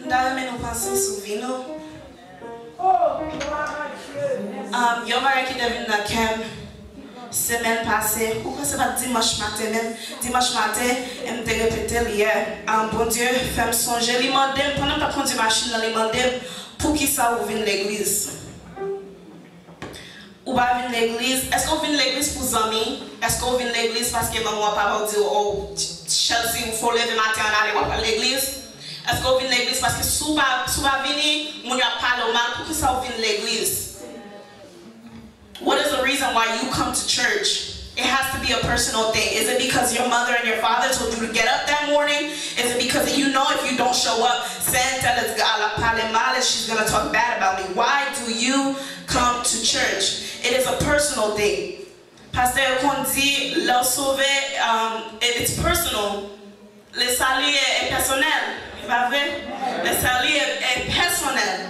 Ndaleme nous penser sur vino. Yo mari qui devine dans camp semaine passée, ou c'est pas dimanche matin même, dimanche matin, elle me répété hier, bon Dieu, fait me songer, il m'a demandé, pendant que je prends une machine, il m'a demandé pour qui ça vous venez l'église. Ou pas venir l'église, est-ce qu'on vient l'église pour les amis? Est-ce qu'on vient l'église parce que maman papa dit oh Chelsea, il faut lever matin aller à l'église? Est-ce qu'on vient l'église parce que si vous pas venir, mon y a parlé au mal pour que ça vous vienne l'église? What is the reason why you come to church? It has to be a personal thing. Is it because your mother and your father told you to get up that morning? Is it because you know if you don't show up, Santa is she's going to talk bad about me? Why do you come to church? It is a personal thing. Pasteur Kondi l'a sauvé, it's personal. Le salut est personnel. Pas vrai? Le salut est personnel.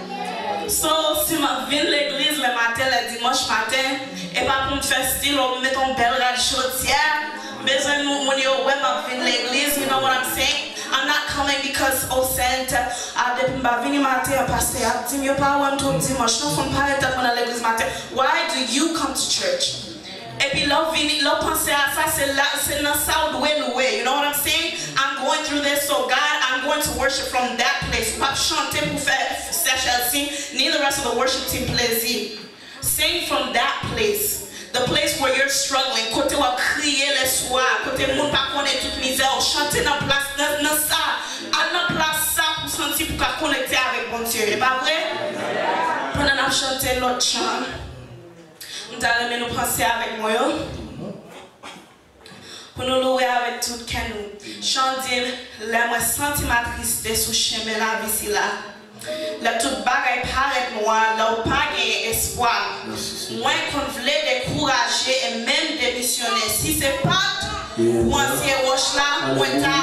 So, si je viens de l'église le matin, le dimanche matin, et pas pour me faire style, on met ton bel rad chaudière, besoin de mon yo, ouais, je viens de l'église, you know what I'm saying? I'm not coming because, oh, Santa, depuis que je viens le matin, pasteur, je dis, je ne pas tout dimanche, je ne pas être dans l'église matin. Why do you come to church? Et puis là, penser à ça, c'est dans ça où nous way. You know what I'm saying? I'm going through this, so God, I'm going to worship from that place. Pas chanter pour faire Chelsea, ni the rest of the worship team plaisir. Sing from that place. The place where you're struggling. Côté où crier les soirs, côté où pas connaître toute misère, chanter dans place dans ça, à place ça pour sentir pour connecter avec bon Dieu. Et pas vrai? Pendant que chanter l'autre chant. Nous allons nous penser avec moi. Pour nous louer avec tout le cœur. Chanter, moi senti ma tristesse sous chemin la vie là. La toute bagaille paraît moi, là où pas espoir. Moi qu'on voulait décourager et même démissionner. Si c'est pas moi c'est roche là, moi t'as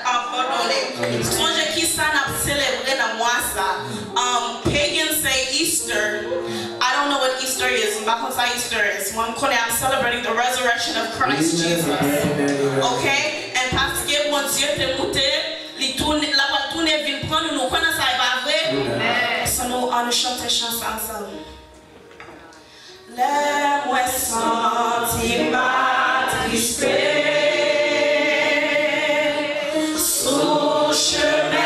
abandonné. Songez qui ça n'a célébré dans moi ça. Pagans say Easter. I don't know what Easter is. Easter is. I'm celebrating the resurrection of Christ Jesus. Okay? And parce que mon Dieu te monté, la va tourner ville prendre nous connaissons ça va vrai. Ça nous on chante chanson ensemble. Les moi senti ma tristesse sous chemin.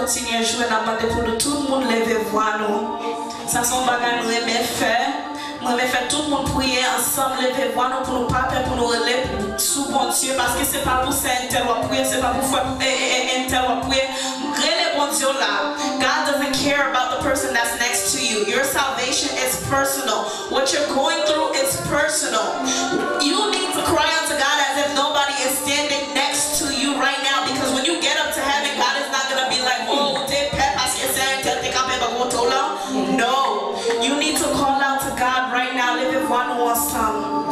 continuer à jouer, nous demandons pour nous, tout le monde lever voix nous. Ça sont bagages nous aimons faire. Nous aimons faire tout le monde prier ensemble, lever voix nous pour nous pas pour nous relever sous bon Dieu. Parce que c'est pas pour ça un tel ou prier, c'est pas pour faire un tel ou prier. Relève bon Dieu là. God doesn't care about the person that's next to you. Your salvation is personal. What you're going through is personal. You need to cry out to God as if nobody is standing next to you right now. Because when you get up to heaven, God is not going to be like, oh, no. You need to call out to God right now. Live it one more song.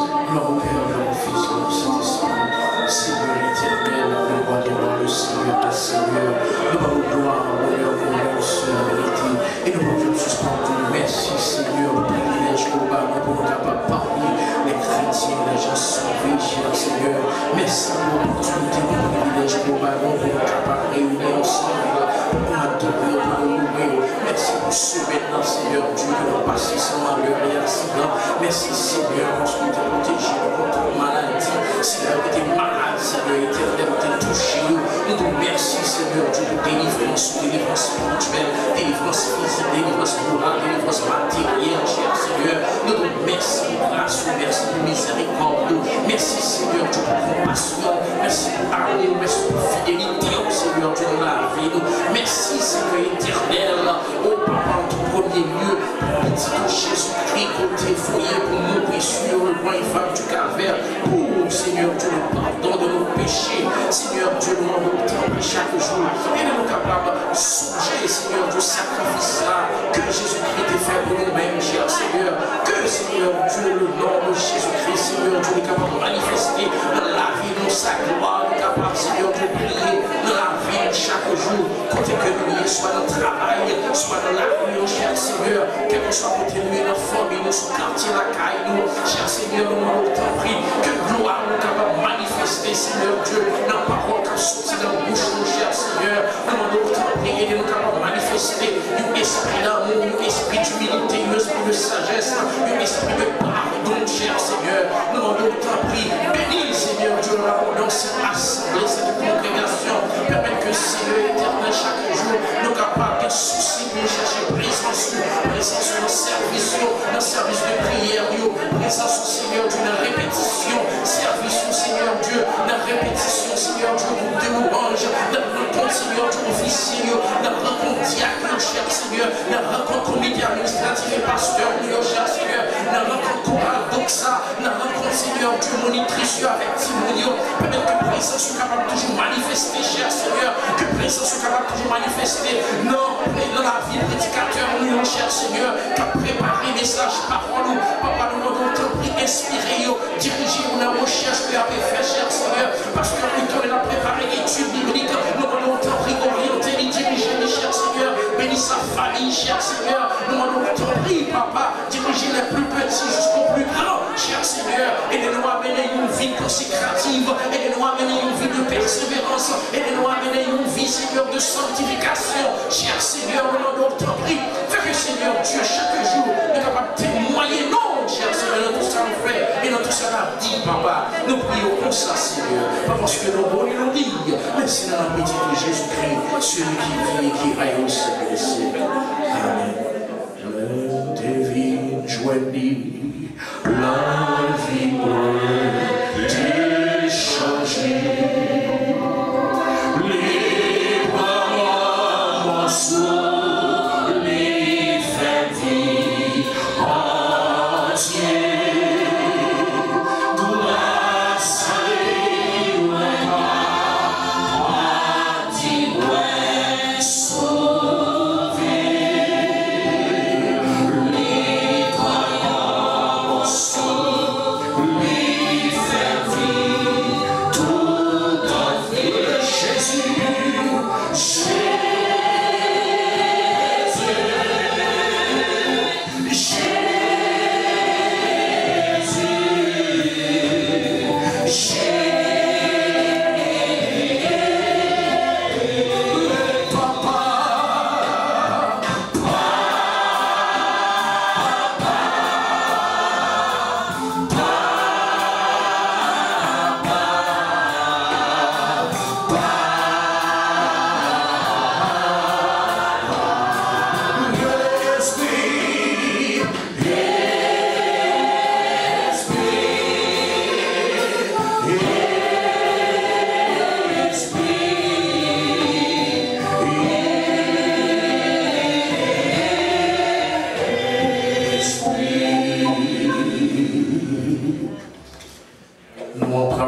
Merci Seigneur, privilège global pour nous capables parmi les chrétiens, les gens sauvés, cher Seigneur. Merci pour l'opportunité, pour le privilège global pour nous capables réunir ensemble pour adorer, pour nous louer. Merci pour ce maintenant, Seigneur Dieu, que nous passons sans malheur et accident. Merci Seigneur, parce que tu es protégé contre la maladie. Seigneur, que tu es malade, Seigneur éternel, tu es touché. Nous te remercions, Seigneur Dieu, pour délivrance spirituelle, délivrance physique, délivrance morale, délivrance matérielle, cher Seigneur. Nous te remercions, grâce, merci pour miséricorde. Merci, Seigneur Dieu, pour compassion. Merci pour amour, merci pour fidélité, Seigneur Dieu, dans la vie. Merci, Seigneur éternel, au Papa, en tout premier lieu, pour petit Jésus-Christ, côté foyer, pour nous sur le point infâme du calvaire, pour, Seigneur Dieu, le pardon de nos péchés. Seigneur Dieu, nous demandons chaque jour. Et nous sommes capables de songer, Seigneur, du sacrifice-là que Jésus-Christ a fait pour nous-mêmes, cher Seigneur. Que, Seigneur Dieu, le nom de Jésus-Christ, Seigneur Dieu, est capable de manifester dans la vie de sa gloire, est capable, Seigneur, de prier dans la vie chaque jour, côté que nous soit dans le travail, soit dans la rue, cher Seigneur, quel que soit côté nous, dans la famille, dans ce quartier, la caille, nous, cher Seigneur, nous t'en prie, que gloire nous capable de manifester, Seigneur Dieu, dans la parole qui sortit dans la bouche, mon cher Seigneur, nous t'en prie, et nous capable de manifester un esprit d'amour, un esprit d'humilité, un esprit de sagesse, un esprit de pardon, cher Seigneur, nous t'en prie, bénis, Seigneur Dieu, l'abondance, cette assemblée, cette congrégation, permettre que Seigneur éternel, chaque jour, nous capables de soucis, de chercher présence dans le service, dans le service de prière, présence au Seigneur Dieu, dans la répétition, service au Seigneur Dieu, dans la répétition, Seigneur Dieu, groupe de louange, dans la rencontre, Seigneur Dieu, officier, dans la rencontre diacre, cher Seigneur, dans la rencontre comité administratif et pasteur, cher Seigneur, dans la rencontre chorale, doxa, dans la rencontre, Seigneur Dieu, monitrice avec Timonio, permettre que présence soit capable de toujours manifester, cher Seigneur, que présence soit capable de toujours manifester, non, dans la vie de prédicateur, nous, cher Seigneur, qui a préparé message, parole, papa, nous demandons inspirer, diriger dans la recherche que avez fait, cher Seigneur, parce que nous avons préparé l'étude biblique, nous demandons orienter, diriger, cher Seigneur, bénis sa famille, cher Seigneur, nous demandons papa, diriger les plus petits jusqu'aux plus grands, cher Seigneur, et de nous amener une vie consécrative, et de nous amener une vie de persévérance, et de nous amener une vie, Seigneur, de sanctification, cher Seigneur, nous demandons ton prix, fais que Seigneur Dieu, chaque jour, nous sommes capables de témoigner, non, cher Seigneur, dans tout ça nous fait, et dans tout ça nous dit, papa, nous prions comme ça, Seigneur, pas parce que nos bons nous disent, mais c'est dans la petite de Jésus-Christ, celui qui vit et qui règne au siècle des siècles. Amen. Divine joignée, la vie peut changer. Les paroles sont les faits entiers. Grâce à l'éloignement, sauvé. Les paroles sont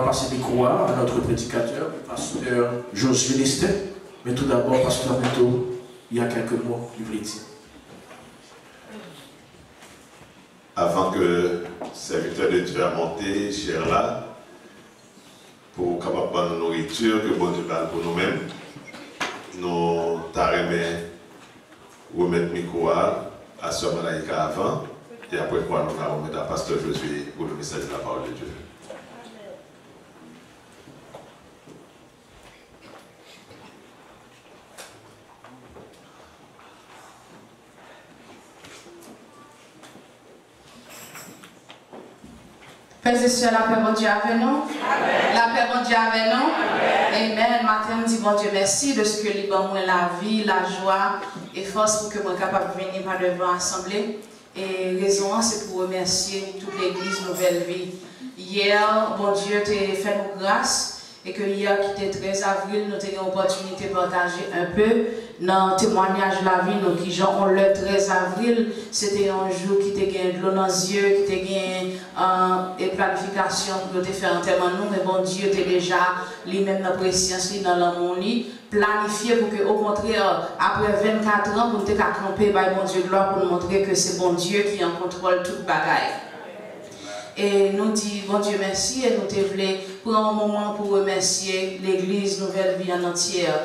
passer le micro à notre prédicateur, pasteur Josué Lestin. Mais tout d'abord, pasteur Mito, il y a quelques mots du voulait dire. Avant que le serviteur de Dieu a monté, cher là, pour capable prendre la nourriture que bon Dieu parle pour nous-mêmes, nous t'arrêtons remettre le micro à ce malaïka avant, et après quoi nous allons remettre à pasteur Josué pour le message de la parole de Dieu. Frères et sœurs, la paix bon Dieu avec nous. La paix bon Dieu avec nous. Amen. Matin, je dis bon Dieu merci de ce que libre moi la vie, la joie et force pour que moi capable de venir par devant l'assemblée. Et raison, c'est pour remercier toute l'église Nouvelle Vie. Hier, bon Dieu t'a fait nous grâce. Et que hier, qui était 13 avril, nous avons l'opportunité de partager un peu dans le témoignage de la vie. Nous qui ont le 13 avril, c'était un jour qui était gagné de l'eau dans les yeux, qui était gagné une planification pour faire un témoignage. Mais bon Dieu était déjà lui-même dans la préscience, dans l'amour, planifié pour que, au contraire, après 24 ans, pour nous camper par bon Dieu gloire pour nous montrer que c'est bon Dieu qui en contrôle toute bagaille. Et nous disons, bon Dieu, merci, et nous voulons prendre un moment pour remercier l'église Nouvelle Vie en entière.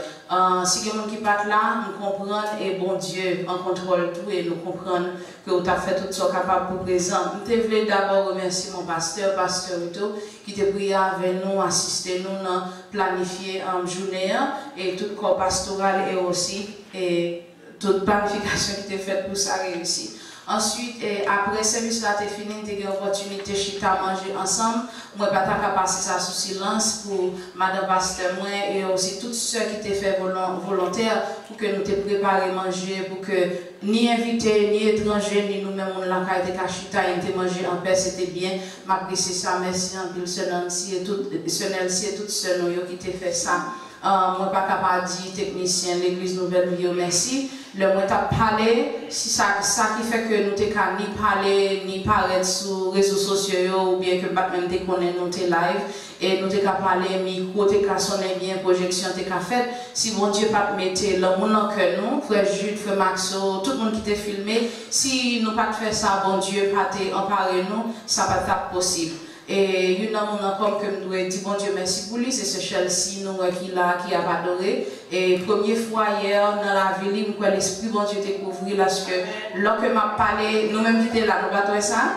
Si quelqu'un qui part là, nous comprenons, et bon Dieu en contrôle tout, et nous comprenons que vous avez fait tout ce capable pour présent. Nous voulons d'abord remercier mon pasteur, pasteur Rito, qui était prié avec nous, assisté nous, dans planifier en journée, et tout le corps pastoral, et aussi, et toute planification qui était faite pour ça réussir. Ensuite, après le service là, fini, tu as eu l'opportunité de manger ensemble. Moi, je ne vais pas passer ça sous silence pour Madame Pasteur et aussi toutes ceux qui t'ont fait volontaire pour que nous t'aies préparé manger, pour que ni invités, ni étrangers, ni nous-mêmes, on l'a été cachuta, et manger en paix, c'était bien. M'apprécie ça, merci en plus, ce Nancy et toutes ceux qui t'ont fait ça. Moi, je ne suis pas capable de dire technicien, l'église Nouvelle Vie, merci. Le moi t'as parlé, si ça qui fait que nous t'ai ni parler ni paraître sur les réseaux sociaux ou bien que même t'es connaît nous t'es live et nous t'ai qu'à parler micro t'es qu'à sonner bien projection t'es qu'à faire si bon Dieu pas mettre l'amour dans cœur nous frère Jude frère Maxo tout le monde qui t'est filmé si nous pas faire ça bon Dieu pas t'emparer nous ça va pas possible. Et il y a un moment comme que nous devons dire bon Dieu merci pour lui, c'est ce Chelsea nous qui a adoré. Et première fois hier dans la ville, nous l'esprit bon Dieu découvrir parce que lorsque m'a parlé, nous-mêmes qui étions là, nous battons ça.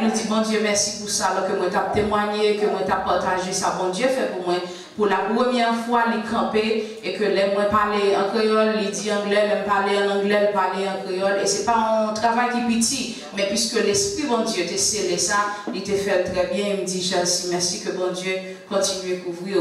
Nous disons bon Dieu merci pour ça, lorsque moi t'ai témoigné, que moi t'ai partagé ça, bon Dieu fait pour moi. Pour la première fois, il campé et que les moi parler en créole, il dit anglais, les parler en anglais, parler en créole. Et ce n'est pas un travail qui est petit, mais puisque l'Esprit, bon Dieu, t'a scellé ça, il t'a fait très bien. Il me dit, Chelsea, merci que bon Dieu continue à couvrir.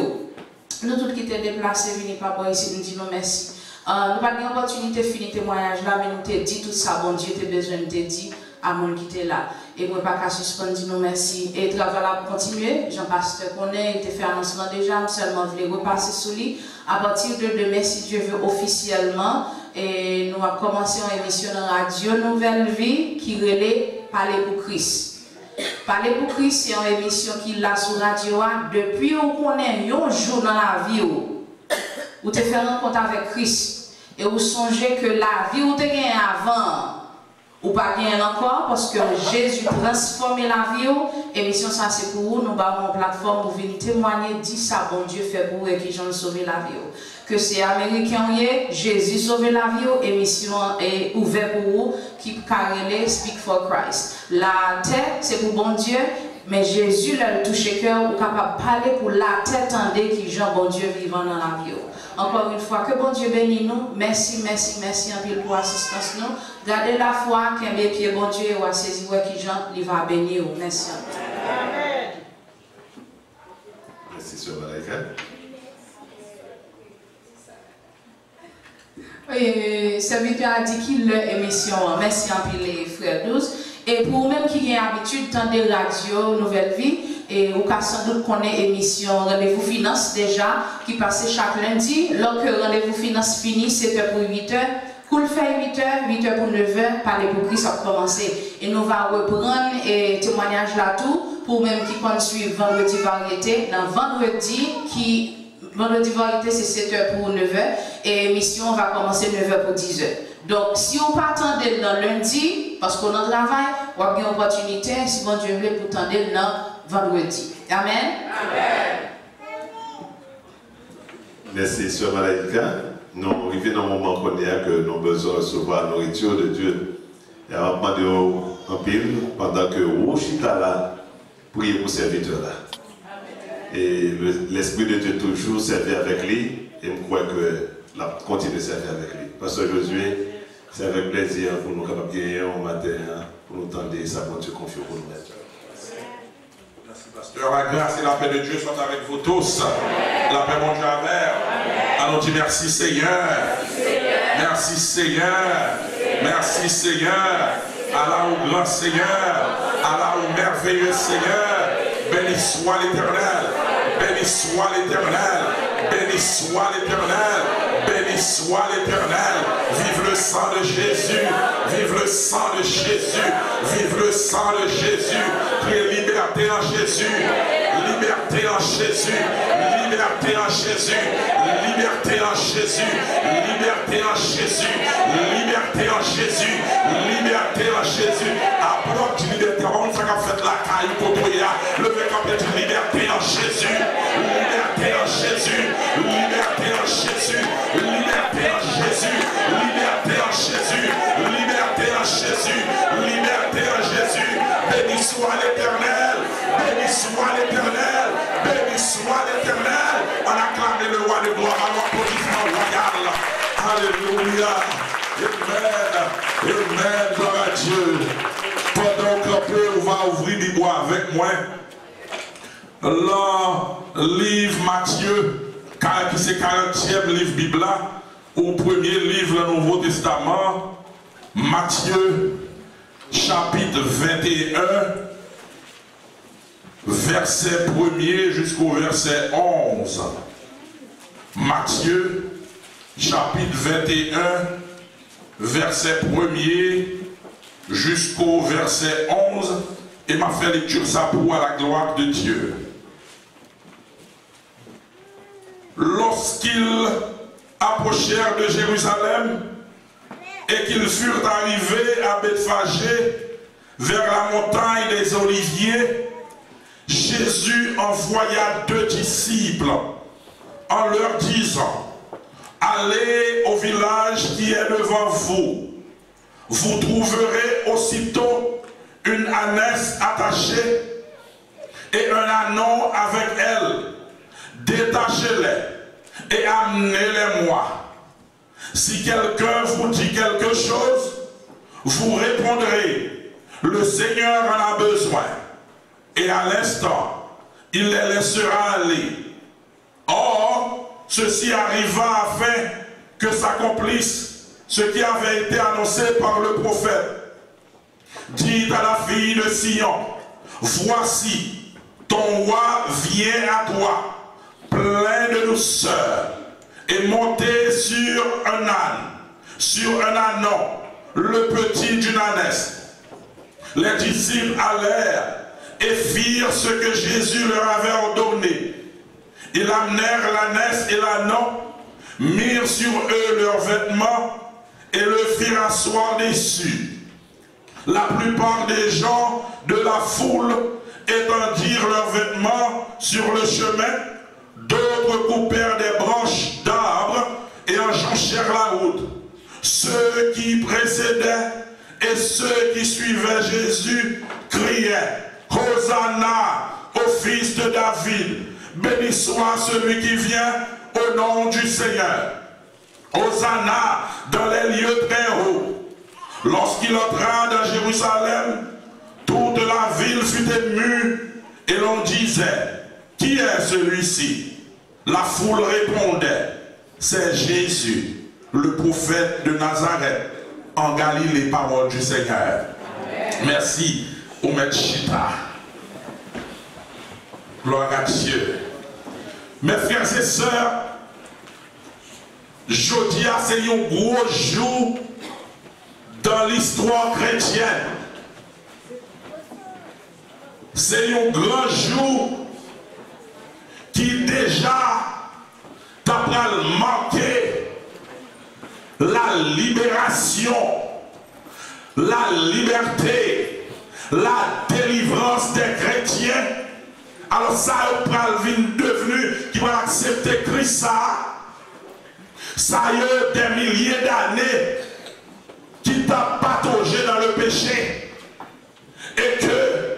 Nous tous qui étaient déplacés, venez pas voir ici, nous disons merci. Nous n'avons pas l'opportunité de finir le témoignage là, mais nous t'ai dit tout ça, bon Dieu, t'as besoin de te dire à mon qui était là. Et moi, pas qu'à suspendre, nous merci. Et le travail a continué. Jean-Pasteur connaît, il a fait un annoncement déjà, seulement voulais repasser sous lui. À partir de demain, si Dieu veut, officiellement, et nous avons commencé une émission dans la radio Nouvelle Vie qui relait Parler pour Christ. Parler pour Christ, c'est une émission qui l'a sur la radio depuis qu'on est un jour dans la vie où tu fais rencontre avec Christ et vous songez que la vie où tu es avant. Ou pas bien encore parce que Jésus transforme la vie. Émission ça c'est pour vous, nous avons une plateforme pour venir témoigner, dire ça bon Dieu fait pour vous et qui j'en sauvé la vie. Que c'est américain, Jésus sauve la vie, émission est ouverte pour vous qui carrelé Speak for Christ. La tête c'est pour bon Dieu, mais Jésus l'a touché cœur, ou capable de parler pour la tête tendée qui Jean bon Dieu vivant dans la vie. Encore une fois, que bon Dieu bénisse nous. Merci, merci, merci en pile pour l'assistance nous. Gardez la foi, qu'un mes pieds, bon Dieu, ou à saisir qui Jean, il va bénir. Merci. Amen. Merci, Sœur Malaïka. Oui, serviteur a dit qu'il l'émission. Merci en pile, les frères 12. Et pour vous-même qui avez l'habitude d'entendre radio Nouvelle Vie, et vous avez sans doute connaître l'émission Rendez-vous Finance déjà, qui passe chaque lundi. Lorsque Rendez-vous Finance finit, 7h pour 8h. Cool fait 8h, 8h pour 9h, Parler pour Christ a commencé. Et nous allons reprendre et témoignage là tout. pour même qui compte suivre vendredi variété. Dans vendredi variété, c'est 7h pour 9h et l'émission va commencer 9h pour 10h. Donc, si on pas attendre dans lundi, parce qu'on en travail, on a une opportunité, si bon Dieu veut, pour attendre dans vendredi. Amen. Amen. Merci, Sœur Malaika. Nous arrivons dans un moment qu'on est que nous avons besoin de recevoir la nourriture de Dieu. Et on va demander en pile pendant que vous chita là, priez pour serviteur là. Et l'Esprit de Dieu toujours servi avec lui et je crois que la continue de servir avec lui. Pasteur Josué, c'est avec plaisir pour nous capables de gagner au matin, pour nous tendre sa bonne Dieu confiance pour nous. Merci Pasteur. La grâce et la paix de Dieu soient avec vous tous. La paix mon Dieu envers. Allons dire merci Seigneur. Merci Seigneur. Merci Seigneur. Allah au grand Seigneur. Allah au merveilleux Seigneur. Béni soit l'Éternel. Béni soit l'Éternel. Béni soit l'Éternel. Béni soit l'Éternel. Vive le sang de Jésus. Vive le sang de Jésus. Vive le sang de Jésus. Criez liberté en Jésus. Liberté en Jésus. Liberté en Jésus. Liberté en Jésus. Liberté en Jésus. Liberté en Jésus. Liberté en Jésus. Apporte liberté. On fait qu'à faire la caille pour toi. Le fait qu'à faire liberté en Jésus. Liberté en Jésus. Liberté en Jésus. Liberté en Jésus. Liberté en Jésus. Liberté en Jésus. Liberté en Jésus. Béni soit l'Éternel. Béni soit l'Éternel. Béni soit l'Éternel. On acclame le roi de gloire. Alors applaudissement royal. Alléluia. Amen. Amen. Gloire à Dieu. Pendant que on va ouvrir les bois avec moi. Le livre Matthieu, qui c'est 40e livre Bible, au premier livre du Nouveau Testament, Matthieu, chapitre 21, verset 1er jusqu'au verset 11. Matthieu, chapitre 21, verset 1er jusqu'au verset 11. Et m'a fait lecture ça pour la gloire de Dieu. Lorsqu'ils approchèrent de Jérusalem et qu'ils furent arrivés à Bethphagée vers la montagne des Oliviers, Jésus envoya 2 disciples en leur disant: allez au village qui est devant vous. Vous trouverez aussitôt une ânesse attachée et un ânon avec elle. Détachez-les et amenez-les-moi. Si quelqu'un vous dit quelque chose, vous répondrez: le Seigneur en a besoin. Et à l'instant, il les laissera aller. Or, ceci arriva afin que s'accomplisse ce qui avait été annoncé par le prophète. Dites à la fille de Sion: voici, ton roi vient à toi, plein de douceur, et monté sur un âne, sur un ânon, le petit d'une ânesse. Les disciples allèrent et firent ce que Jésus leur avait ordonné. Ils amenèrent l'ânesse et l'ânon, mirent sur eux leurs vêtements et le firent asseoir dessus. La plupart des gens de la foule étendirent leurs vêtements sur le chemin, d'autres coupèrent des branches d'arbres et enjonchèrent la route. Ceux qui précédaient et ceux qui suivaient Jésus criaient: Hosanna au fils de David, béni soit celui qui vient au nom du Seigneur. Hosanna dans les lieux très hauts. Lorsqu'il entra dans Jérusalem, toute la ville fut émue et l'on disait: qui est celui-ci? La foule répondait: c'est Jésus, le prophète de Nazareth, en Galilée, parole du Seigneur. Amen. Merci, Omed Chita. Gloire à Dieu. Mes frères et sœurs, jeudi, c'est un gros jour dans l'histoire chrétienne. c'est un grand jour qui déjà t'a marqué la libération, la liberté, la délivrance des chrétiens. Alors ça est devenu qui va accepter Christ ça y est des milliers d'années qui t'a pataugé dans le péché et que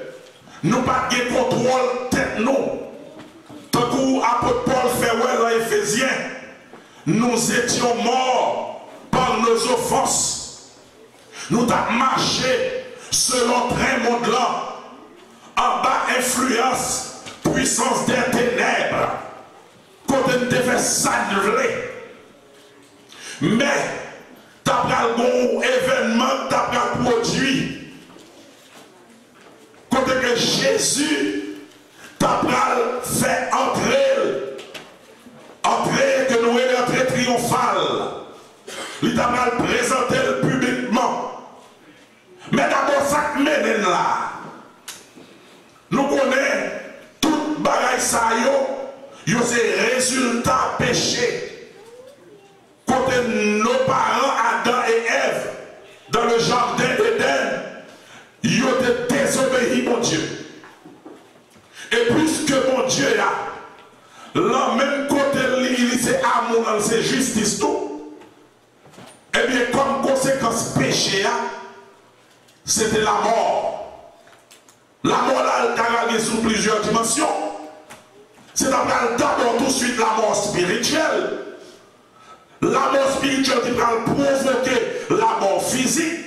nous pas de contrôle tête nous. Tant que l'apôtre Paul fait dans Éphésiens, nous étions morts par nos offenses. Nous avons marché selon train monde là, en bas influence, puissance des ténèbres, quand on te fait s'annuler. Mais, t'as pris un bon événement, t'as pris un produit. Quand que Jésus t'a fait entrer, que nous est entrée triomphale. Il t'a présenté publiquement. Mais d'abord, ça mène là. Nous connaissons tout bagaille ça yo, c'est résultat péché. Quand nos parents Adam et Ève dans le jardin d'Éden, ils ont désobéi mon Dieu. Et puisque mon Dieu a, là même côté c'est amour, c'est justice tout, et bien comme conséquence péché, c'était la mort. La mort là, elle a sous plusieurs dimensions. C'est d'abord tout de suite la mort spirituelle. La mort spirituelle qui va provoquer la mort physique.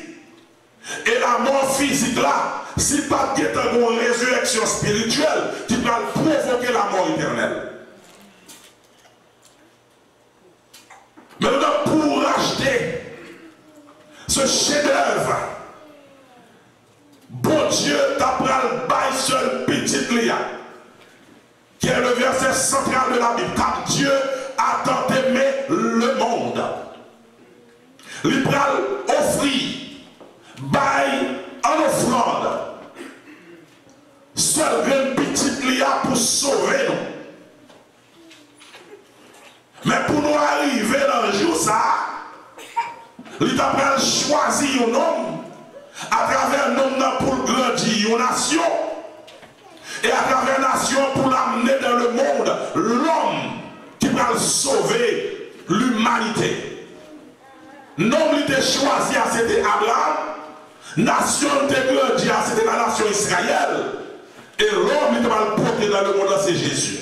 Et la mort physique là, si pas qu'il y a une résurrection spirituelle, qui va provoquer la mort éternelle. Maintenant, pour acheter ce chef-d'œuvre, bon Dieu t'apprend le bail seul petit lia, qui est le verset central de la Bible. Car Dieu a tant aimé le monde. Il pral offrir, bail en offrande, seul une petite lia pour sauver nous. Mais pour nous arriver dans le jour ça, il a choisi un homme, à travers un homme pour grandir une nation, et à travers une nation pour l'amener dans le monde, l'homme qui va sauver l'humanité. L'homme qui était choisi, c'était Abraham, nation qui était grandie, c'était la nation Israël, et l'homme qui va le porter dans le monde, c'est Jésus.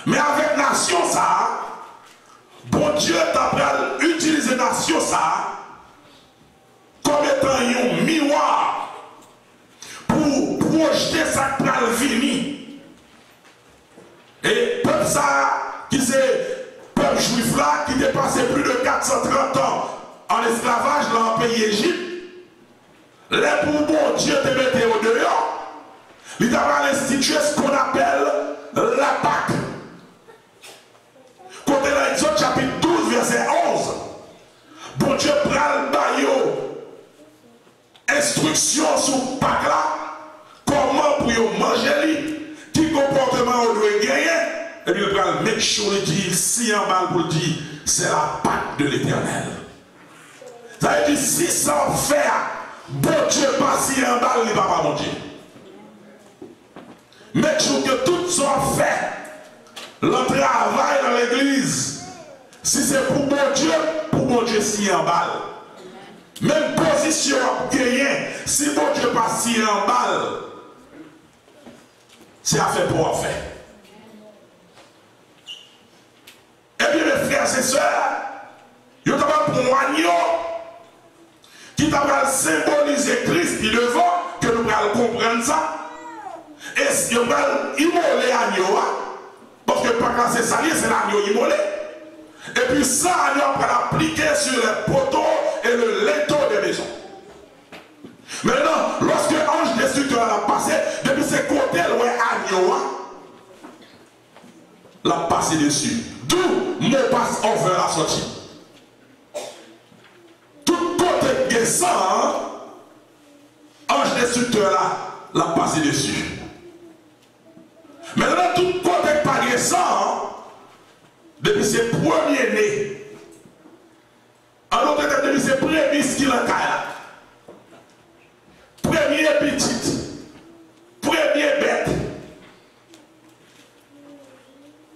Mais avec nation ça, bon Dieu t'a utilisé nation ça comme étant un miroir pour projeter sa pral fini. Et peuple ça, qui c'est peuple juif là, qui était passé plus de 430 ans en esclavage dans le pays Égypte, les pour bon Dieu te mettait au dehors, il t'a institué ce qu'on appelle la Pâque. Côté dans Exode chapitre 12, verset 11, bon Dieu prend le baillot, instruction sur Pâque là, comment pour manger, qui comportement on doit gagner, et puis il prend le mec chaud et dit, si en bas pour dire, c'est la Pâque de l'Éternel. Ça veut dire, si sans faire, bon Dieu pas si en bas, il ne va pas mon Dieu. Mais que tout soit fait. Le travail dans l'église, si c'est pour bon Dieu si en balle. Même position à gagner, si bon Dieu pas si en balle, c'est affaire pour en faire. Et bien mes frères et sœurs, il y a pour un agneau qui t'a symboliser Christ puis devant que nous allons comprendre ça. Et si on va immoler agneau, parce que pas quand c'est sali, c'est l'agneau immolé. Et puis ça, on va l'appliquer sur les poteaux et le linteau des maisons. Maintenant, lorsque l'ange destructeur a passé, depuis ses côtés, le agneau l'a passé dessus. D'où mon passe over la sortie. Tout côté de sang, ange destructeur là, l'a passé dessus. Mais dans tout côté par ça, depuis ses premiers nés, en autre terme, depuis ses premiers qui l'ont premier petit, premier bête,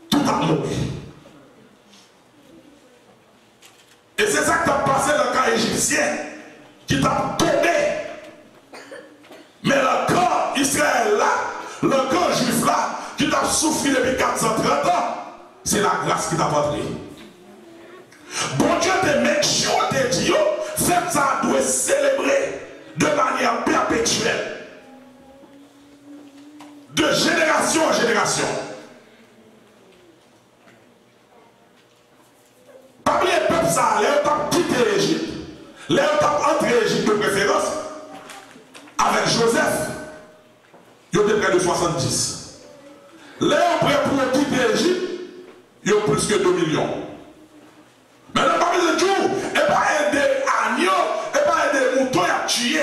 tout a mouru. Et c'est ça qui a passé dans le cas égyptien, qui t'a tombé. Mais le corps Israël là, le corps juif là, qui t'a souffert depuis 430 ans, c'est la grâce qui t'a porté. Bon Dieu te met chaud, te dit, faites ça, doit célébrer de manière perpétuelle, de génération en génération. Parmi les peuples, ça, les ont quitté l'Égypte, les ont entré l'Égypte de préférence, avec Joseph, ils ont près de 70. Les ont prêt pour quitter l'Égypte, ils ont plus que 2 millions. Mais le parmi les jours, et pas des agneaux, et pas des moutons à tuer.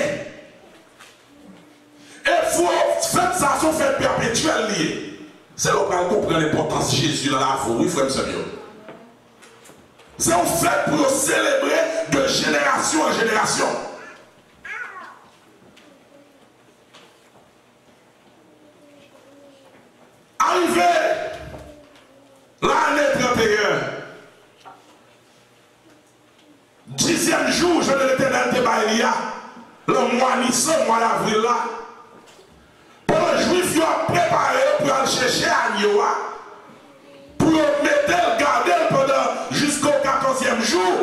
Il faut faire ça, son fait perpétuel lié. C'est là qu'on comprend l'importance de Jésus dans la vie, oui, frère Samuel. C'est un fait pour célébrer de génération en génération. Arrivé l'année 31, 10e jour, je de l'Éternel de Baïlia, le mois Nissan, le mois d'avril là, pour les Juifs, ils ont préparé pour aller chercher Agnoa, pour mettre le garder pendant jusqu'au 14e jour,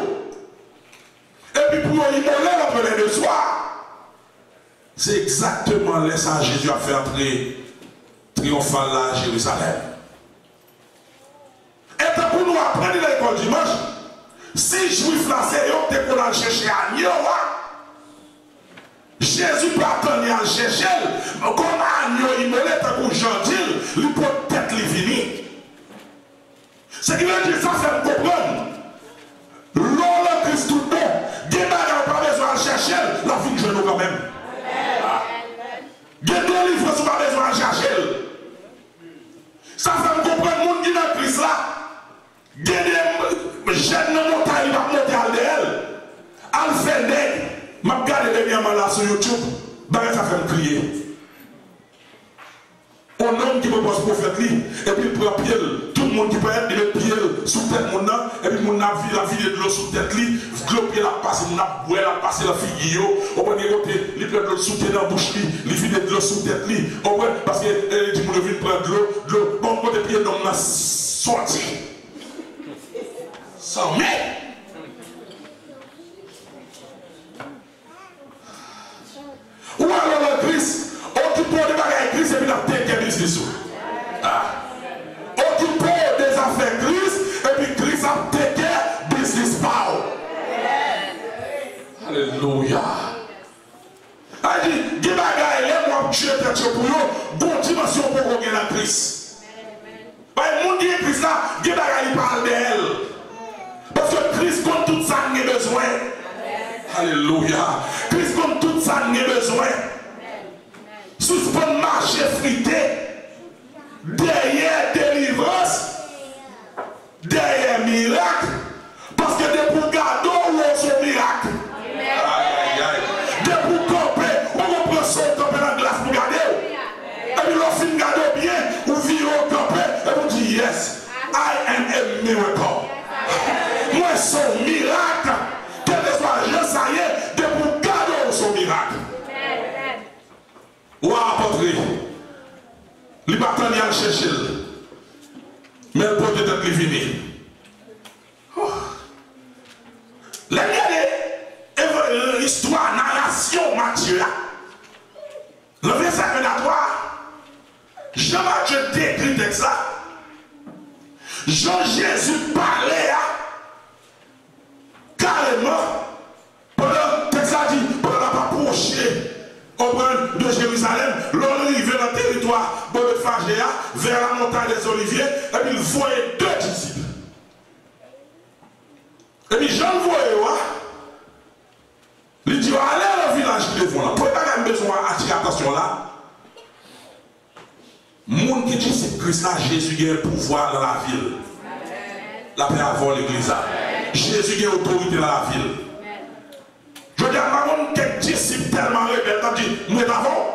et puis pour immoler le premier de soir. C'est exactement là ça Jésus a fait entrer triomphal là à Jérusalem. Et pour nous apprendre l'école dimanche, si Juif là c'est eux qui pour aller chercher Agnoa, Jésus peut attendre à chercher, comme agneau immolé, tant que gentil, il peut peut-être les venir. Ce qui veut dire, ça fait comprendre. L'homme Christ tout bon, des bagages pas besoin de chercher, la vie de nous quand même. Des délivrances pas besoin de chercher. Ça fait comprendre le monde qui est dans Christ là. Des jeunes dans montagne, ils vont monter à l'elle. Al fait nègre. Je regarde dernièrement là sur YouTube, ça fait me crier. Un homme qui me pose prophète, et puis il prend pied, tout le monde qui peut être, il met pied sous tête mon nom, et puis mon a vu la vie de l'eau sous tête, l'eau pied la passe, mon a boué la passe la fille, au premier côté, il prend de l'eau sous tête dans la bouche, il vide de l'eau sous tête, parce que il me vient prendre de l'eau, bon côté pied, donc on a sorti. Sans mais. Ou alors le Christ, occupé des bagages Christ et puis la tête business. Occupé des affaires Christ et puis Christ a tête business power. Alléluia. Il dit, des bagages, les moi tuer tête pour eux, bonne dimension pour qu'on gagne la Christ. Le monde qui est Christ là, des bagages il parle d'elle. Parce que Christ compte tout ça qu'il a besoin. Alléluia. Christ comme tout ça n'a besoin. Suspendre marché frité. Derrière délivrance. Derrière miracle. Parce que des pour garder on son miracle. Aïe aïe aïe. Des pour camper, on prend son camper dans la glace pour garder. Et puis l'on finit garder bien, ou vire au camper, et on dit yes, I am a miracle. Moi son miracle. Quel que soit je ça y est, de pour garder son miracle. Ou à apporter, il va attendre à le chercher. Mais il peut être venir. L'histoire, narration, Matthieu, le verset 23, Jean-Matthieu décrit ça. Jean-Jésus parlait carrément, pendant que ça dit, pendant la approcher de Jérusalem, l'on arrivait dans le territoire de Phagéa, vers la montagne des Oliviers, et puis il voyait 2 disciples. Et puis Jean le voyait, il dit, allez au village qui devant là, pour pas besoin d'attirer Moun qui dit Christ là, Jésus a un pouvoir dans la ville. La paix avant l'église. Jésus a autorité dans la ville. Je dis à mon quelques disciples tellement rebelles, qui dit, nous avons.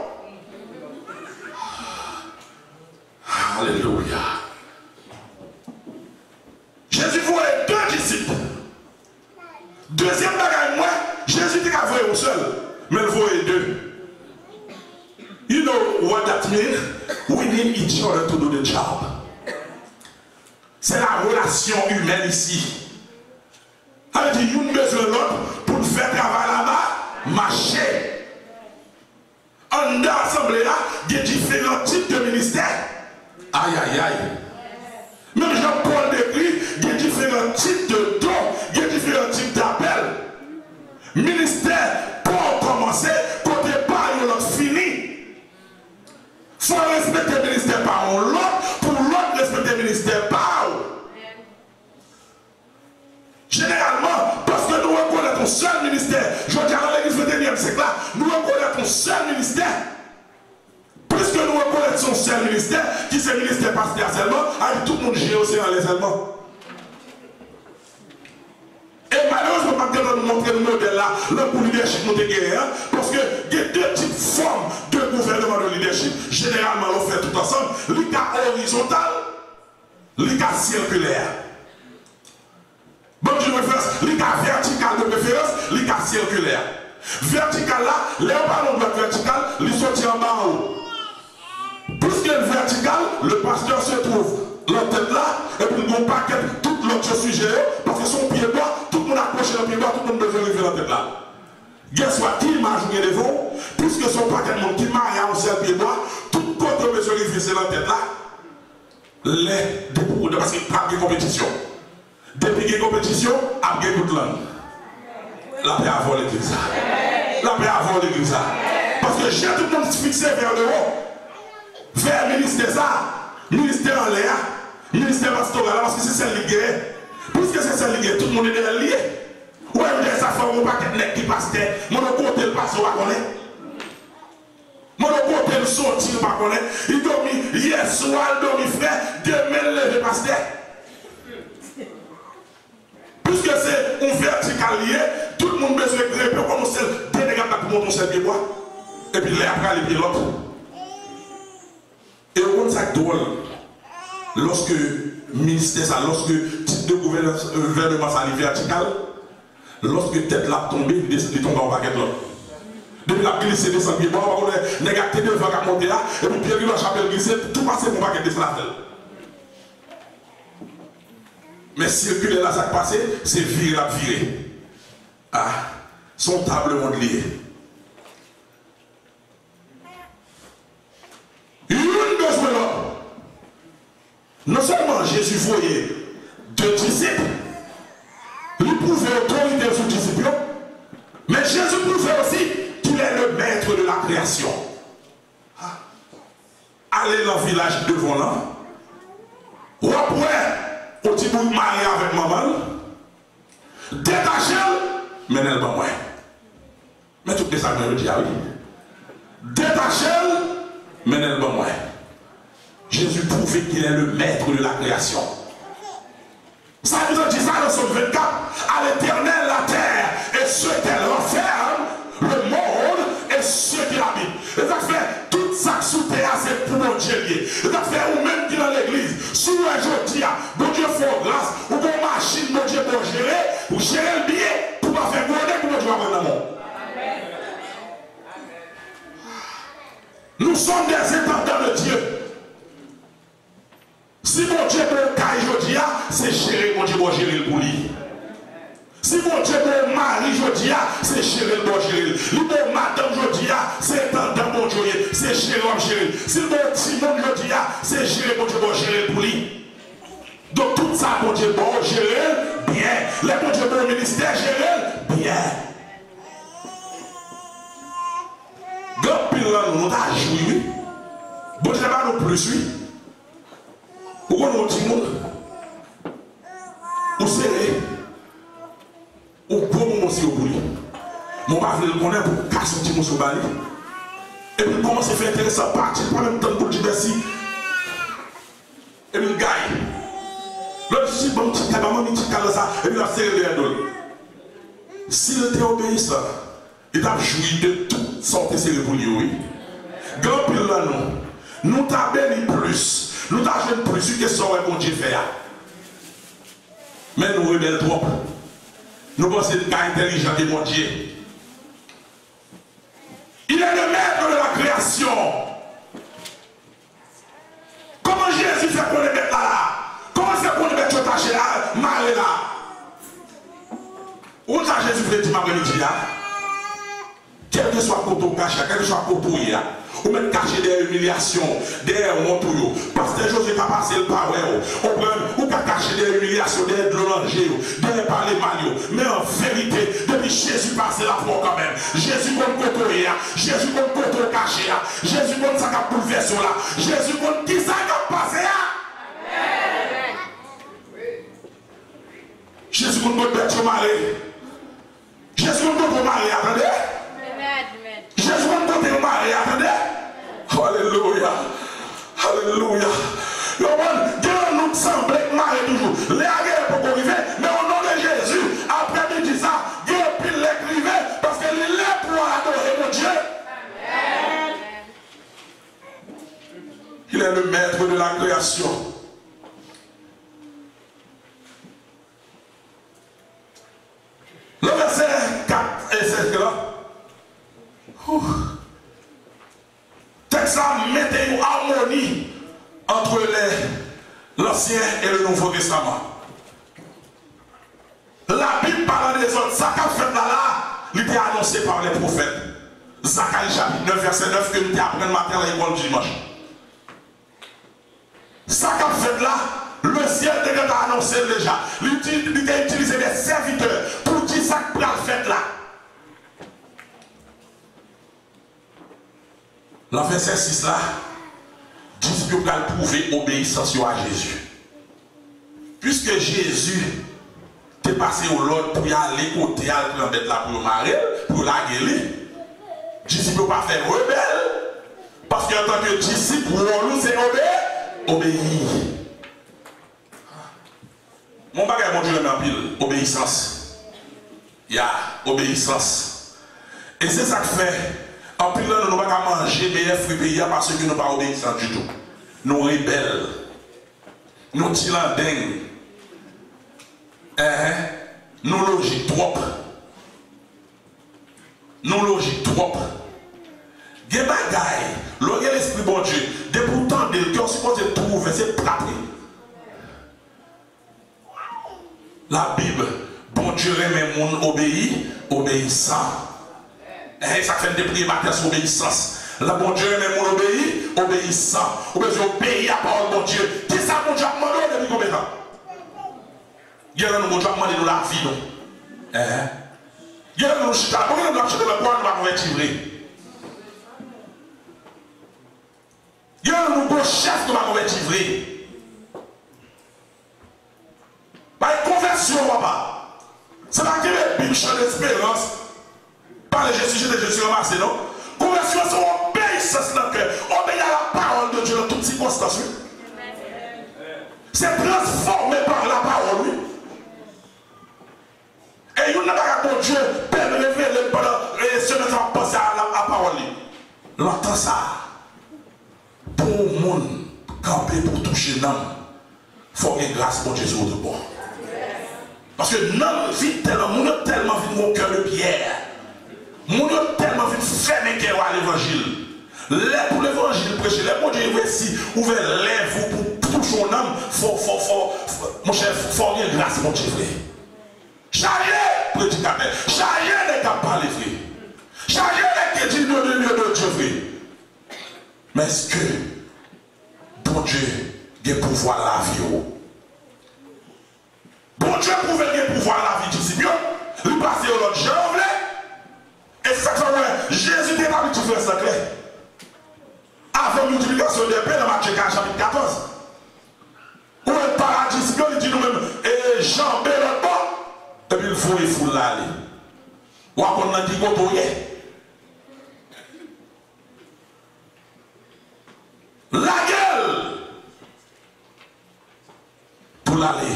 Alléluia. Jésus voyait deux disciples. Deuxième bagaille, moi, Jésus était qu'à voir un seul, mais il voyait deux. You know what that means? We need each other to do the job. C'est la relation humaine ici. Ça veut dire, nous avons besoin de l'autre pour faire travail là-bas, marcher. En dans l'assemblée là, il y a différents types de ministères. Aïe, aïe, aïe. Même Jean-Paul décrit, il y a différents types de dons, il y a différents types d'appels. Ministère, pour commencer, côté pas, il y a l'autre fini. Il faut respecter le ministère par l'autre, pour l'autre respecter le ministère par l'autre. Généralement, parce que nous reconnaissons un seul ministère, je dis dans l'église 21e siècle là, nous reconnaissons un seul ministère. Puisque nous reconnaissons un seul ministère, qui c'est le ministère pasteur seulement, avec tout le monde gère aussi dans les Allemands. Et malheureusement, pas de nous montrer le modèle là, le leadership nous déguerre, parce que il y a deux types de formes de gouvernement de leadership. Généralement, on fait tout ensemble. L'ICA horizontal, l'ICA circulaire. Bon, je préfère l'ICA vertical de préférence, l'ICA circulaire. Vertical là, les ballons de vertical, ils sont en bas en haut. Puisque le vertical, le pasteur se trouve la tête là, et puis il paquet tout l'autre sujet, parce que son pied droit, tout le monde accroche le pied droit, tout le monde besoin de lever la tête là. Guess what? Qui m'a joué devant, puisque son paquet de monde qui m'a un seul pied droit, tout le monde besoin de lever la tête là. Les dépôts, parce qu'il n'y a pas de compétition. Depuis qu'il y a compétition, il y a toute langue. La paix avant l'église. La paix avant l'église. Parce que j'ai tout le monde fixé vers le haut. Vers le ministère ça, ministère en l'air, ministère pastoral, parce que c'est celle qui guérit. Puisque c'est celle qui guérit, tout le monde est lié. Ouais, mais ça fait un paquet de nègres qui passe terre. Mon côté le pasteur va connaître. Mon côté le sorti va connaître. Il dormit hier soir, il dormit frère, demain le pasteur. Puisque c'est un vertical lié, tout le monde besoin de grimper comme on sait, des nègres pour monter son pied bois. Et puis là, après, les pieds l'autre. Et on ça drôle lorsque ministère ça, lorsque type de gouvernement ça est vertical, lorsque tête l'a tombé, il tombe en paquet l'autre. Depuis la glissée descend bien, on a négaté devant la montée là, et puis Pierre la chapelle glissée, tout passe pour paquet descend la tête. Mais circuler là, ça passe, c'est virer la virer. Ah, son tableau de lié. Non seulement Jésus voyait deux disciples, il pouvait autorité sur les disciples, mais Jésus pouvait aussi qu'il est le maître de la création. Allez dans le village devant là, ou après, au petit bout de marié avec maman, détachez-le, menez-le pas moi. Mais tout ça, je dis, ah oui. Détachez-le, menez-le pas moi. Jésus prouvait qu'il est le maître de la création. Ça nous a dit ça dans son 24. À l'éternel, la terre et ce qu'elle renferme, le monde et ce qui l'habite. Et ça fait tout ça sous terre, c'est pour mon Dieu. Et ça fait ou même qui dans l'église, sous un jour, bon Dieu fait grâce, ou bon machine, mon Dieu pour gérer, ou gérer le billet, pour pas faire gourder, pour mon Dieu avoir l'amour. Nous sommes des intendants de Dieu. Si mon Dieu peut cailler aujourd'hui, c'est gérer mon Dieu pour gérer le pour lui. Si mon Dieu peut mari aujourd'hui, c'est gérer le pour gérer. Si mon madame aujourd'hui, c'est intendant mon Dieu, c'est gérer pour gérer. Si mon petit monde aujourd'hui, c'est gérer mon Dieu pour gérer pour lui. Donc tout ça, mon Dieu pour gérer bien. Les mon Dieu pour le ministère gérer bien. Donc pile là, nous avons joué. Bon Dieu va nous plus oui. Ou qu'on a dit monde, ou serré, ou bon moment aussi au bout. Mon père veut le connaître pour casser un petit mot sur Bali. Et puis commencer à faire intéressant, partir pour même temps pour dire merci. et puis il gagne. L'autre dit, bon, petit maman, petit calme ça, et puis il a serré les deux. S'il était obéissant, il a joui de tout sorte serré pour lui, oui. Grand pile là, nous t'as béni plus, nous t'as joué plus que ce que bon Dieu fait. Mais nous rebelles trop. Nous pensons qu'il est intelligent que mon Dieu. Il est le maître de la création. Comment Jésus fait pour les mettre là? Comment c'est pour les mettre attaché là, marrer là? Où ça Jésus fait dire ma midi là? Quel que soit le côté caché, quel que soit le côté là, ou même caché des humiliations, derrière mon tour, parce que José a passé le power, ou caché des humiliations, derrière de l'oranger, derrière parler mal, mais en vérité, depuis Jésus passé la porte quand même, Jésus comme côté, Jésus comme côté caché, Jésus comme ça qui a bouleversé là, Jésus comme qui ça qui a passé là. Jésus comme notre bête marié, Jésus comme notre marié, attendez. Jésus va nous donner marié, attendez. Alléluia. Alléluia. Dieu nous semble marié toujours. Les guerres pour arriver, mais au nom de Jésus, après nous dit ça, Dieu peut l'écrire parce qu'il est pour adorer mon Dieu. Il est le maître de la création. Le verset 4 et 5 là. Texte ça mettez une harmonie entre l'Ancien et le Nouveau Testament. La Bible parle des autres. Ça qu'a fait là, il était annoncé par les prophètes. Zacharie chapitre 9, verset 9, que nous apprenons le matin à l'école dimanche. Ça qu'a fait là, le ciel déjà annoncé déjà. Il a utilisé des serviteurs pour dire ça que la fête là. Le verset 6 là, dit que vous allez prouver obéissance à Jésus. Puisque Jésus est passé au Lord pour y aller au théâtre pour mettre la pour marier, pour la guérir, disciple ne pas faire rebelle. Parce qu'en tant que disciple, pour nous, c'est obéir. Mon bagage, mon Dieu, en pile, obéissance. Il y a obéissance. Et c'est ça que fait. En plus, là, nous ne pouvons pas manger meilleurs fruits pays parce que nous ne sommes pas obéissants du tout. Nous rebelles. Nous tilandins. Nous logiques trop. Nous logiques trop. Des bagailles, l'esprit bon Dieu, des pourtant de cœur supposé trouver, c'est pratique. La Bible, bon Dieu remet mon obéissant. Et ça fait des prières matin sur obéissance. La bon Dieu remet mon obéissant. Ou bien obéir à la parole de mon Dieu. Qui ça mon Dieu a demandé depuis combien de temps? Il y a mon Dieu a demandé de la vie. Il y a mon Dieu a demandé de la vie. Il y a un nouveau chef qui m'a converti vrai. La conversion, papa. C'est pas que les Bibles chant d'espérance. Par les Jésus de Jésus ramassé, non? Conversion, c'est obéissance dans le cœur. Obéir à la parole de Dieu dans toutes circonstances. C'est transformé par la parole, oui. Et il n'y a pas de Dieu peut révéler pendant les semaines sans penser à la parole. L'entend ça. Pour le monde, camper pour toucher l'homme, il faut qu'il y ait grâce pour Jésus au bon. Parce que l'homme vit tellement, mon tellement vite mon cœur de pierre. Mon tellement vite fermé cœur à l'évangile. Pour l'évangile, prêcher, les bon Dieu ici, ouvrez les vous pour toucher un homme, mon cher, il faut qu'il y ait grâce pour Dieu. Chargez, prédicateur, chargez les gars par les frères. Chargez les qui disent de Dieu, frère. Mais est-ce que bon Dieu a pouvoir la vie? Bon Dieu pouvait bien pouvoir la vie du Seigneur. Il passait au l'autre jour. Et c'est ça que Jésus n'est pas habitué à faire ça clair. Avant multiplication des paix dans Matthieu 4, chapitre 14. Où le paradis, il dit nous-mêmes, et Jean l'autre bord. Et puis il faut les foules là. Ou on a dit qu'on la gueule. l'aller.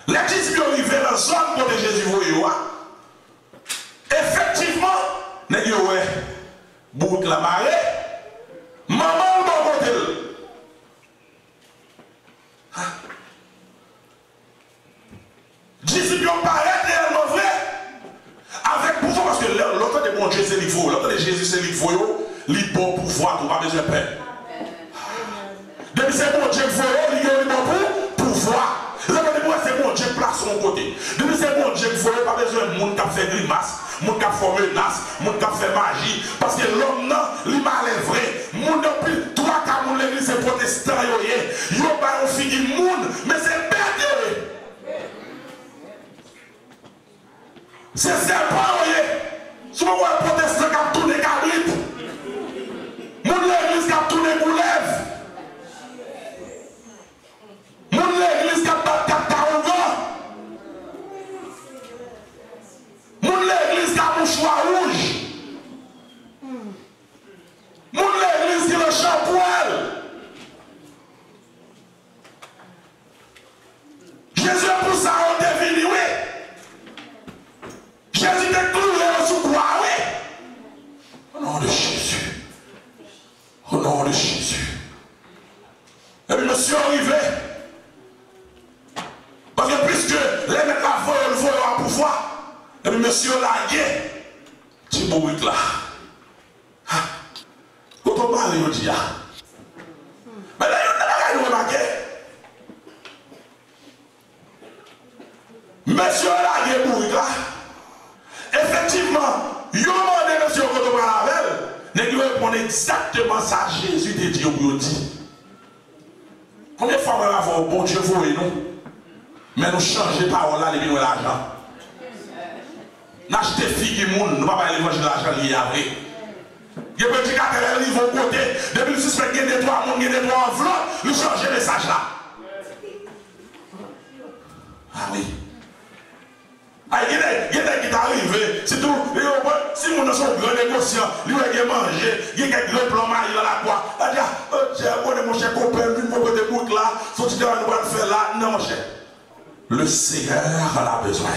Les disciples arrivés dans la zone côté Jésus voyait. Effectivement, nous avons ouais, bout la marée, maman au bon côté. Disciples paraît réellement vrai. Avec pouvoir, parce que l'autre de mon Dieu c'est l'il faut, l'autre de Jésus c'est l'il faut, il bon pouvoir, tu n'as pas besoin de paix. Depuis c'est mon Dieu qu'il faut, il y a bon pouvoir. C'est bon Dieu place son côté. Depuis c'est bon Dieu qu'il faut, pas besoin de monde qui a fait grimace, monde qui a fait menace, monde qui a fait magie. Parce que l'homme, non, il mal est vrai. Monde depuis 3 cas, mon l'église est protestant, il n'y a pas un fini monde, mais c'est bête. C'est serpent, si vous voyez un protestant qui a tourné cabrit, mon l'église qui a tourné boulève, mon l'église qui a battu carougan, mon l'église qui a mouchoir rouge, mon l'église qui a le champoil. Jésus est pour ça, on devine, oui. Jésus est cloué sous croix, oui. Au nom de Jésus. Au nom de Jésus. Et puis, monsieur arrivé. Parce que puisque les mecs la volent à pouvoir, et puis, monsieur l'a gué. Tu bourriques là. Quand on parle, il dit, mais là, il n'y a pas de remarquer. Monsieur l'a gué bourrique là. Effectivement, il y a un monsieur qui parle avec elle, répond exactement ça Jésus te dit ou dit. Combien de fois on va avoir bon Dieu vous et nous, mais nous changer parole là, nous l'argent. N'achetez fille qui monde, nous ne pouvons pas aller manger l'argent lié après. Il y a des petits gars qui vont côté, depuis le suspect qui est 3 monde, qui est 3 enveloppes, nous changer le message là. Ah oui. Il y a des qui t'arrivent, c'est tout. Si mon son grand négociant, lui a mangé, il y a quelques plans dans la croix. Il dit, oh tiens, mon cher copain, lui, mon côté boucle là, faut que tu faire là. Non, mon cher. Le Seigneur en a besoin.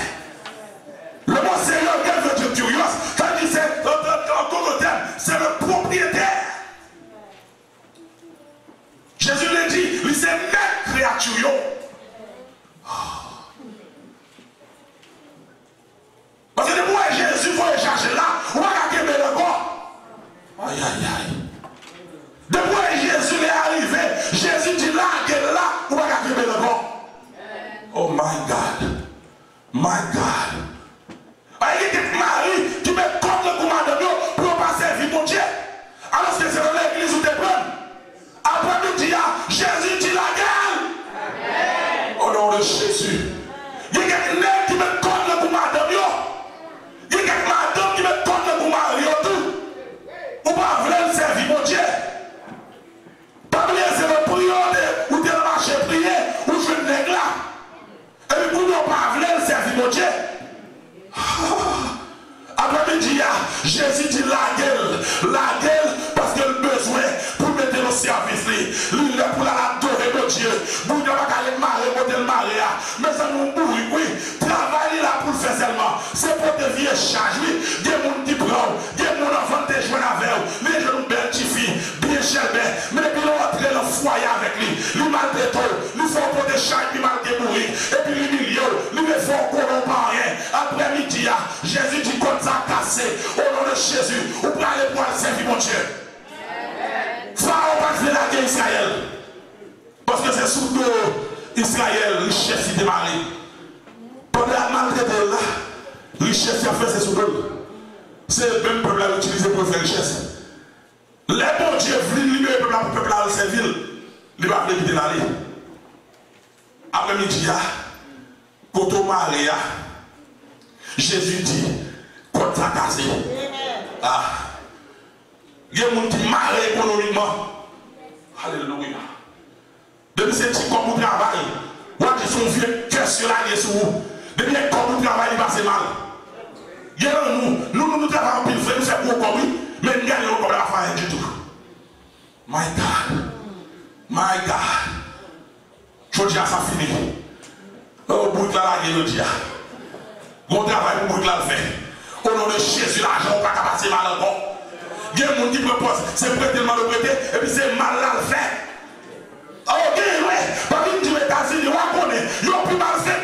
Le mot Seigneur, quel veut dire curieux, ça dit c'est, en terme, c'est le propriétaire. Jésus l'a dit, lui c'est maître créature. Parce que de moi, Jésus faut chercher là, on va gagner le corps. Aïe, aïe, aïe. De moi, Jésus est arrivé, Jésus dit là, on va gagner le corps. Oh my God. My God. Il y a des maris qui mettent contre le commandement pour pas servir mon Dieu. Alors que c'est dans l'église où tu es prêt. Après nous dire, Jésus dit la gueule. Au nom de Jésus. Il y a des nègres qui mettent contre le commandement. Il y a quelques madames qui mettent contre le mari et tout. Ou pas vouloir servir mon Dieu. Pas oublier c'est le prière ou de marcher prier ou je ne nègre là. Et puis pour nous pas vouloir servir mon Dieu. Après-midi, Jésus dit la gueule parce qu'il a besoin pour mettre le service. Il est pour l'adorer mon Dieu. Pour ne pas aller marier, pour le marier. Mais ça nous bourre, oui. Travailler là pour le faire seulement. C'est pour te vieux charge, oui. Des gens qui prennent, des gens enfants qui jouent avec eux. Les jeunes belles filles, bien chères, mais puis ils rentrent dans le foyer avec lui. Ils maltraitent, ils font pour des charges, ils maltraitent mourir. Et puis ils milieu, ils ne font corrompre rien. Après-midi, Jésus dit comme ça cassé. Au nom de Jésus, vous pouvez aller pour le servir mon Dieu. Pharaon va faire la guerre Israël. Parce que c'est sous Israël, richesse de Marie. Pendant la maltraité là, richesse a fait c'est sous l'eau. C'est le même peuple à utiliser pour faire richesse. Les bons dieux veulent libérer le peuple à servir. Il va faire quitter la vie. Après-midi, quand on marie, Jésus dit, quand ça cassé. Ah. Il y a des gens qui marient économiquement. Alléluia. Depuis ces petits comme vous travaillez, ou qui sont vieux, cœur sur la gueule sur vous. Depuis les comme vous travaillez, il passe mal. Il y a nous travaillons pile, nous faisons beaucoup comme oui, mais nous gagnons comme la fin du tout. My God. My God. Je dis à ça fini. le dire. Mon travail pour la faire. Au nom de Jésus, l'argent n'a pas passer mal encore. Il y a des gens qui proposent, c'est prêter mal le prêter, et puis c'est mal là le faire. Ok, ouais, parce que tu es États-Unis, on connaît, ils ont plus mal fait.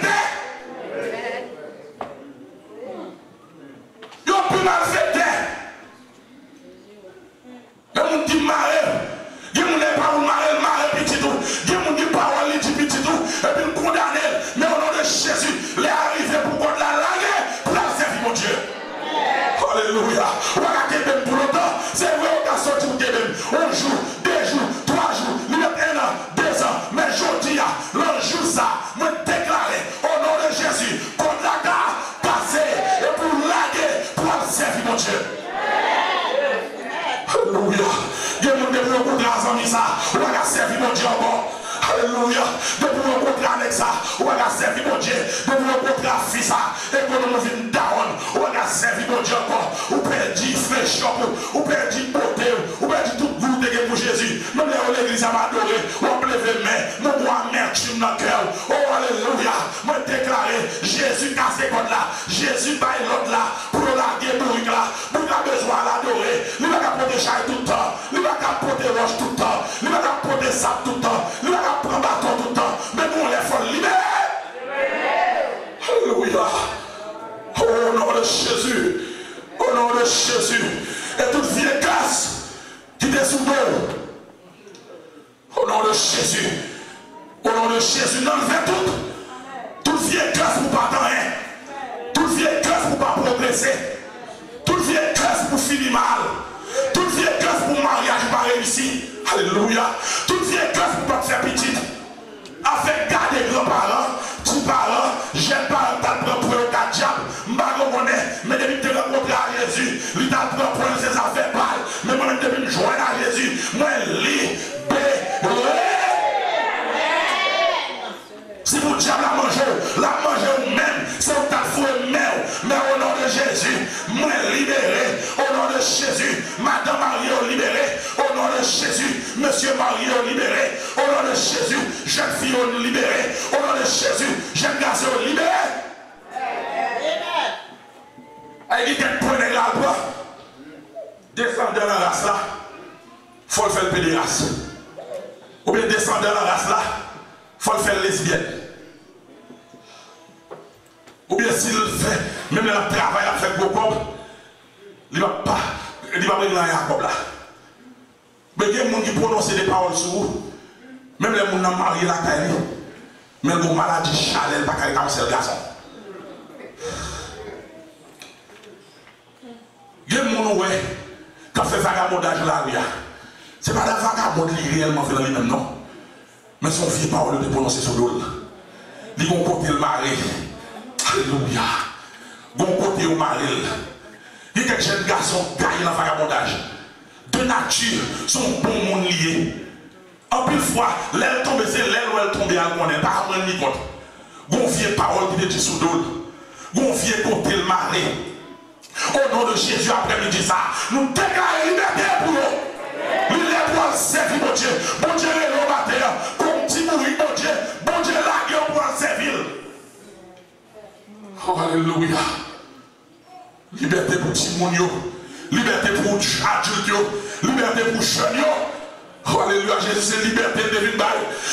Ils ont plus mal fait. Il y a des gens qui marrent, il y a des gens qui ne pas marrent petit tout, il y a des gens qui parlent petit tout, et puis ils condamnent. Mais au nom de Jésus, les arrivés pour qu'on la lague, pour la servir mon Dieu. Alléluia. On va même pour longtemps. C'est vrai, on a sorti pour même. Un jour, 2 jours, 3 jours, 1 an, 2 ans. Mais je dis, le jour ça, me déclarer au nom de Jésus, qu'on l'a passé et pour laguer, pour la servir mon Dieu. Alléluia. Il y a des gens qui ont rencontré ça. On va servir mon Dieu encore. Alléluia. Depuis qu'on rencontre avec ça, on va servir mon Dieu. Depuis qu'on rencontre avec ça, et qu'on nous vient down, on va servir mon Dieu encore. On perdit fraîcheur, on perdit beauté, on perdit tout goût de pour Jésus. Même l'église a adoré, on plève main, mon bois amertume dans le cœur. Oh alléluia. Moi déclarer, Jésus casse les codes là, Jésus baille l'autre là, pour la guerre bourrique là, pour la besoin l'adorer. Il va porter chaille tout le temps, il va porter roche tout le temps, il va porter sable tout le temps, il va prendre bâton tout le temps, mais nous on les faut libérer. Alléluia. Au nom de Jésus, au nom de Jésus, et toute vieille classe qui est sous l'eau, au nom de Jésus, au nom de Jésus, non, fait toute vieille classe pour pas rien, toute vieille classe pour pas progresser, toute vieille classe pour finir mal, toute vieille classe pour mariage pas réussi. Alléluia. Toute vieille classe pour pas te faire petite. Avec garder grands-parents, petits-parents, jeunes parents, t'as pris pour le diable. Mais depuis que tu rencontres à Jésus, il t'a pris pour ses affaires pâles. Mais moi, depuis que je joins à Jésus, moi, libéré. Si vous diable la manger même, c'est où t'as foué même. Mais au nom de Jésus, moi libéré. Au nom de Jésus, Madame Marie libérée. Au nom de Jésus, Monsieur Marie libéré. Au nom de Jésus, jeune fille libérée. Au nom de Jésus, jeune garçon libéré. Aïe, il y a un point de l'arbre. Descendre dans la race là, il faut le faire pédérace. Ou bien descendre dans la race là, il faut le faire lesbienne. Ou bien s'il fait, même le travail à faire beaucoup, il ne va pas régler un Jacob là. Mais il y a des gens qui prononcent des paroles sur vous. Même les gens qui ont marié la caille, même les maladies chaleur, pas qu'elle comme le garçon. Il y a des gens qui ont fait vagabondage là. Ce n'est pas la vagabonde qui réellement fait dans lui-même, non. Mais son vieux parole de prononcer sur l'eau. Ils vont côté le mari. Alléluia. Ils vont côté le mari. Il y a quelques jeunes garçons qui gagnent dans le vagabondage. De nature, sont bons monde liés. En plus fois, l'aile tombe, c'est l'aile où elle tombe, elle connaît pas à ni compte. Gon vieux parole qui dit sous l'eau. Gon vieux côté le mari. Au nom de Jésus, après-midi ça, nous déclarons liberté pour nous. Liberté pour le servir, mon Dieu. Bon Dieu, le matin, comme petit mourir, mon Dieu. Bon Dieu, la guerre pour le servir. Oh, alléluia. Liberté pour petit moun, liberté pour adulte, liberté pour jeune. Oh, alléluia, Jésus c'est liberté de vivre.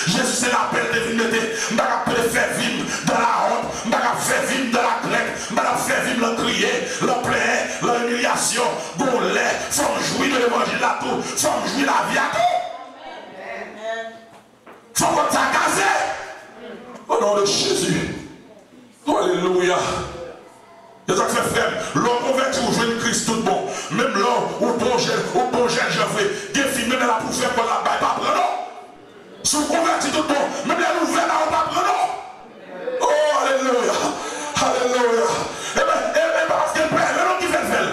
Jésus c'est l'appel de vivre. Je vais faire vivre dans la honte, je vais faire vivre dans la plainte, je vais faire vivre le crier, le plaint, l'humiliation, le lait, faut jouir de l'évangile à tout, faut jouir la vie à tout. Faut qu'on s'accase. Au nom de Jésus. Oh, alléluia. Et ça fait frère, l'homme converti ou jouer Christ tout bon. Même l'homme ou bon jeune, j'en fais. Des filles, même là pour faire quoi là, pas prendre. Si vous converti tout bon, même la nouvelle là, on pas prendre. Oh, alléluia. Alléluia. Eh bien, parce qu'elle perd, le nom qui fait le faire.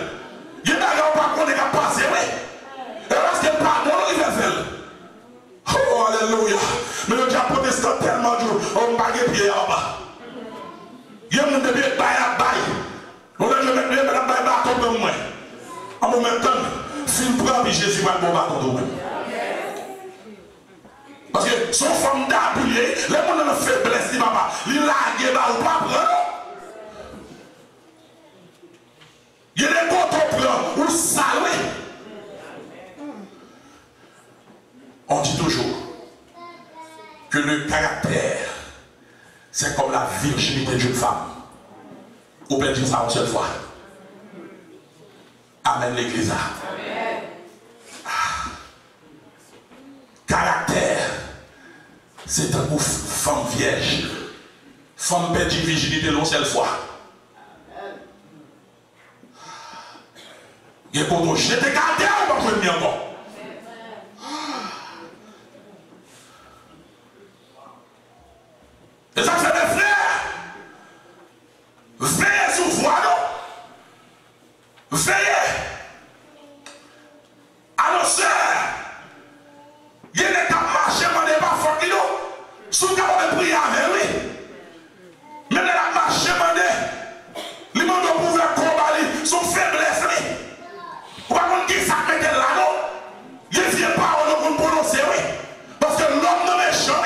Il y a des gens qui ne peuvent pas passer, oui. Et parce qu'elle parle, le nom qui fait le faire. Oh, alléluia. Mais le diable protestant tellement dur, on ne peut pas pied en bas. Il y a un bébé bail à bail. On a dit, mais la bail bâton de moi. En moment temps, film prend, puis Jésus va le bon bâton de moi. Parce que son femme d'appuyer, les gens ont faiblesse, il papa, il lague, ou pas prendre. Il y a des contemporains ou saluer. On dit toujours que le caractère, c'est comme la virginité d'une femme. Ou bien dire ça une seule fois. Amen l'église. Amen. Caractère, c'est un ouf, femme vierge. Femme perdue virginité une seule fois. Et quand on jette caractère, on va jouer encore. Et ça, c'est mes frères. Veillez sur vous, non? Veillez. À nos sœurs. Il y a des cas marchés, mais des pas forts qui nous. Sous capable de prier avec lui. Même les marchés, les gens ne pouvaient combattre son faiblesse. Vous ne pouvez pas dire ça, mais là, non? Il ne vient pas au nom de prononcer, oui. Parce que l'homme ne méchant,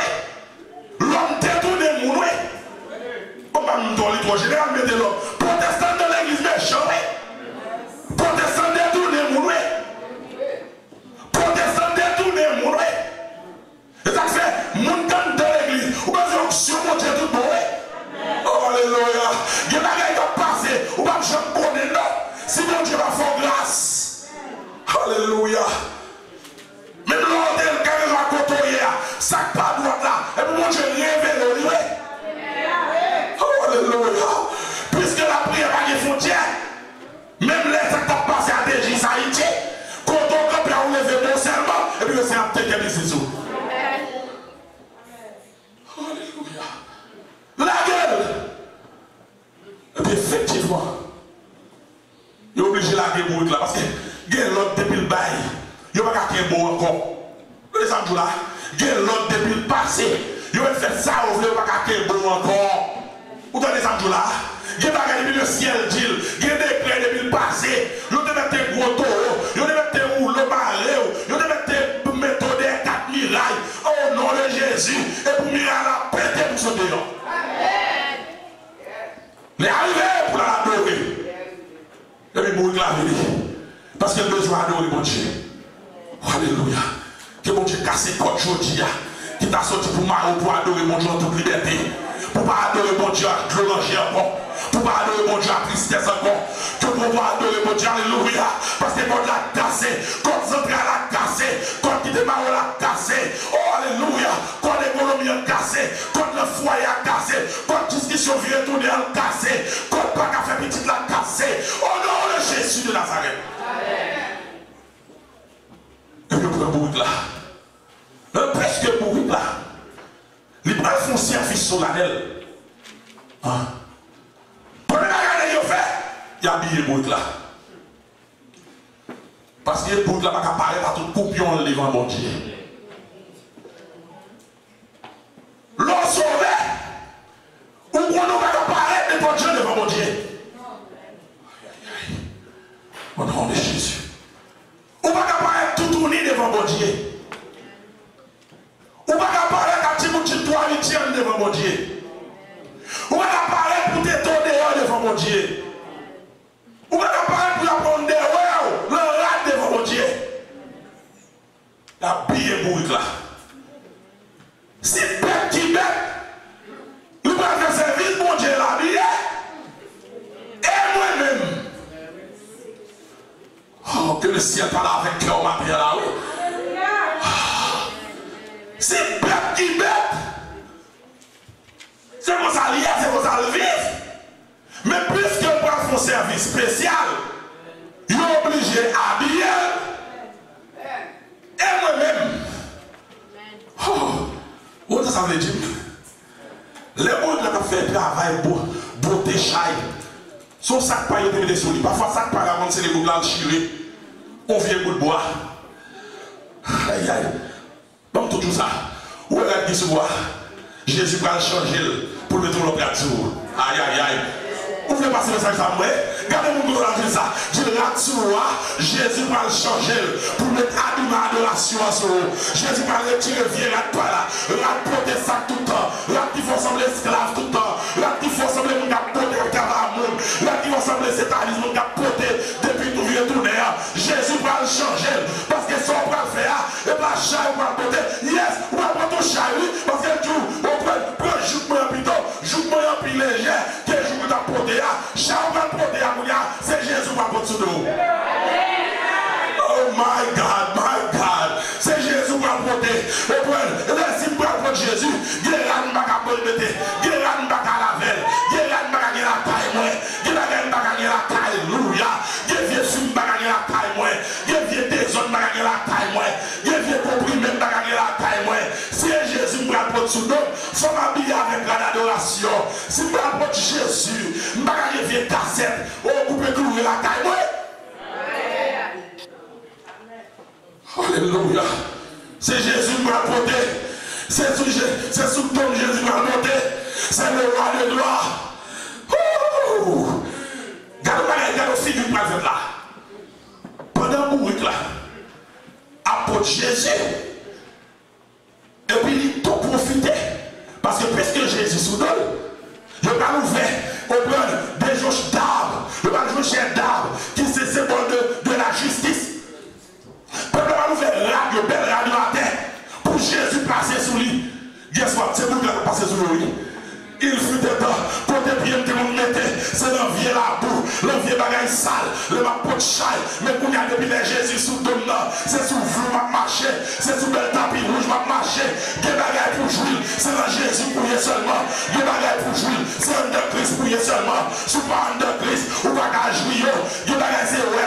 l'homme détourné, oui. On va me donner trop général, mettez l'homme. Protestant de l'église méchant, oui. Protestant détourné, oui. Protestant détourné, oui. Et ça fait, mon temps de l'église, ou pas une option, mon Dieu, tout bon, oui. Oh, alléluia. Il y a des gens qui ont passé, ou pas je connais, non. Si mon Dieu va faire grâce. Alléluia. Même l'hôtel qui est à côté, ça pas droit là. Et puis mon Dieu révèle, oui. Oh, alléluia. Puisque la prière n'a pas de frontières, même les gens qui ont passé à DG Haïti, quand on peut enlever mon serment, et puis le Seigneur a été ici. Alléluia. La gueule. Et puis effectivement, il est obligé de la gueule là parce que il y a l'autre depuis le bail, il n'y a pas qu'un bon encore. Les gens là, il y a l'autre depuis le passé, il va faire ça, il n'y a pas qu'un bon encore. Vous avez des gens là, il y a pas depuis le ciel, il y a des clés depuis le passé, il y a des gros taureaux, il y a des rouleaux barrés, il y a des méthodes, 4 mirailles, au nom de Jésus, et pour miraille à péter pour ce dehors. Les arrivés pour l'adorer. Et puis pour la vérité. Parce qu'il a besoin d'adorer mon Dieu. Alléluia. Que mon Dieu casse les côtes aujourd'hui. Qui t'a sorti pour adorer mon Dieu en toute liberté. Pour ne pas adorer mon Dieu à glorifier encore. Pour ne pas adorer mon Dieu à tristesse encore. Que pour pas adorer mon Dieu, alléluia. Parce que quand l'a cassé, quand central l'a cassé, quand qui démarre l'a cassé. Oh alléluia. Quand l'économie a cassé, quand le foyer a cassé, quand discussion vient tourner a cassé, quand pas qu'à faire petit l'a cassé. Au nom de Jésus de Nazareth. Et puis pour un bourrique là. Un presque bourrique là. Les bras font service solennel. Hein? Pendant la il fait, il y a habillé bourrique là. Parce que le bourrique là va apparaître à tout coupion devant mon Dieu. L'on sauvé, ou qu'on ne va apparaître devant Dieu devant mon Dieu. Au nom de Jésus. Ou pas apparaître tout tourné devant mon Dieu. Ou pas apparaître à Timothy 3 8 devant mon Dieu. Ou pas apparaître pour t'étonner devant mon Dieu. Ou pas apparaître pour apprendre des ouais, le rat devant mon Dieu. La bille bourrique là. Si bête qui bête, nous va faire service, mon Dieu la bille. Et moi-même. Oh, que le ciel parle avec cœur matin là, oui. C'est bête qui bête. C'est pour ça lier, c'est pour ça le vivre. Mais puisque on prend son service spécial, il est obligé d'habiller. Et moi-même. Oh, ça veut dire. Les gens qui ont fait travail pour beauté chaille. Son sac paille de mettre sur lui. Parfois, sac paille avant c'est les bouts là le chiré. On vient bout de bois. Aïe aïe. Donc toujours ça. Où est la qui bois? Jésus va le changer pour le mettre au plateau. Aïe aïe aïe. Vous voulez passer le message à moi? Regardez mon gros là, ça. Je le ratsou, Jésus va le changer pour mettre à l'adoration. l'adoration à ce haut. Jésus va retirer vieux rat pas là. Rat porter ça tout le temps. Rat qui vont sembler esclaves tout le temps. Rat qui vont sembler mon gars porter le monde. Rat qui vont sembler satanisme mon gars porter depuis tout vieux tourné. Jésus va le changer. Parce que ça on va le faire. Et pas chat on va le porter. Yes, on va prendre ton chat lui. Parce que tout, on prend joue-moi plutôt. Joue-moi un peu léger. Que joue ta porter. Chat on va le porter à Mouya. C'est Jésus qui va porter sous nous. Oh my God, c'est Jésus qui va porter. Et puis, laissez moi prendre Jésus. Guérin ne va pas le mettre. Guérin ne va pas la veille. Guérin ne va pas la taille moins. Guérin ne va pas la taille. Alléluia. Guérin ne va pas la taille moins. Guérin des autres ne va pas la taille moins. Guérin compris même ne va pas la taille moins. Si Jésus me rapporte sous nous, il faut m'habiller avec grande adoration. Si me rapporte Jésus, je ne va pas la cassette. Oh, vous pouvez couvrir la taille moins. Alléluia. C'est Jésus qui m'a porté. C'est sous ton Jésus qui m'a porté. C'est le roi de gloire. Regarde aussi du prophète là. Pendant mourir là, apôtre Jésus. Et puis il t'a profité. Parce que puisque Jésus sous nous, il va nous faire au plan des joches d'arbres. Il va nous faire d'arbres qui c'est symbole de la justice. Peuple va nous faire radio, belle radio à terre pour Jésus passer sous lui. Guess what? C'est nous qui allons passer sous lui. Il fut des temps, côté bien que nous mettez, c'est dans vieux la boue, le vieux bagage sale, le ma pot de chaille, mais qu'on y a depuis les Jésus sous le nom, c'est sous vous m'a marché, c'est sous le tapis rouge m'a marché, des bagages pour jouir, c'est dans Jésus pour y seulement, des bagages pour jouir, c'est un de Christ pour y seulement, sous pas un de Christ, ou pas jouir, des bagages c'est ouais,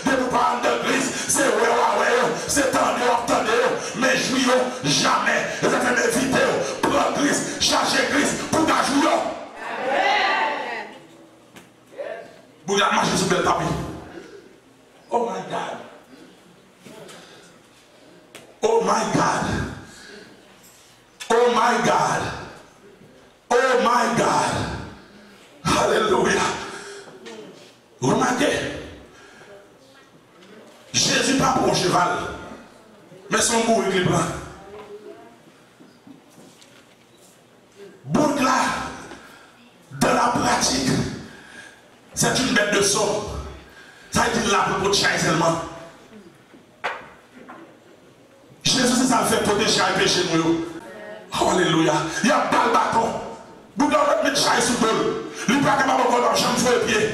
des pas un de Christ, c'est ouais, c'est tendez, mais jouir jamais, et ça fait m'éviter, prends Christ, chercher Christ, pour ta jouer. Vous avez marché sur le tapis. Oh my God. Oh my God. Oh my God. Oh my God. Alléluia. Remarquez. Jésus pas pour un cheval. Mais son bout équilibrant. Bout là, dans la pratique, c'est une bête de somme. Ça a été là pour changer seulement. Jésus, c'est ça fait protéger le péché nous. Alléluia. Il y a pas le bâton. Vous devez mettre chaise sous le. Il n'est pas capable de voir dans chambre sur les pieds.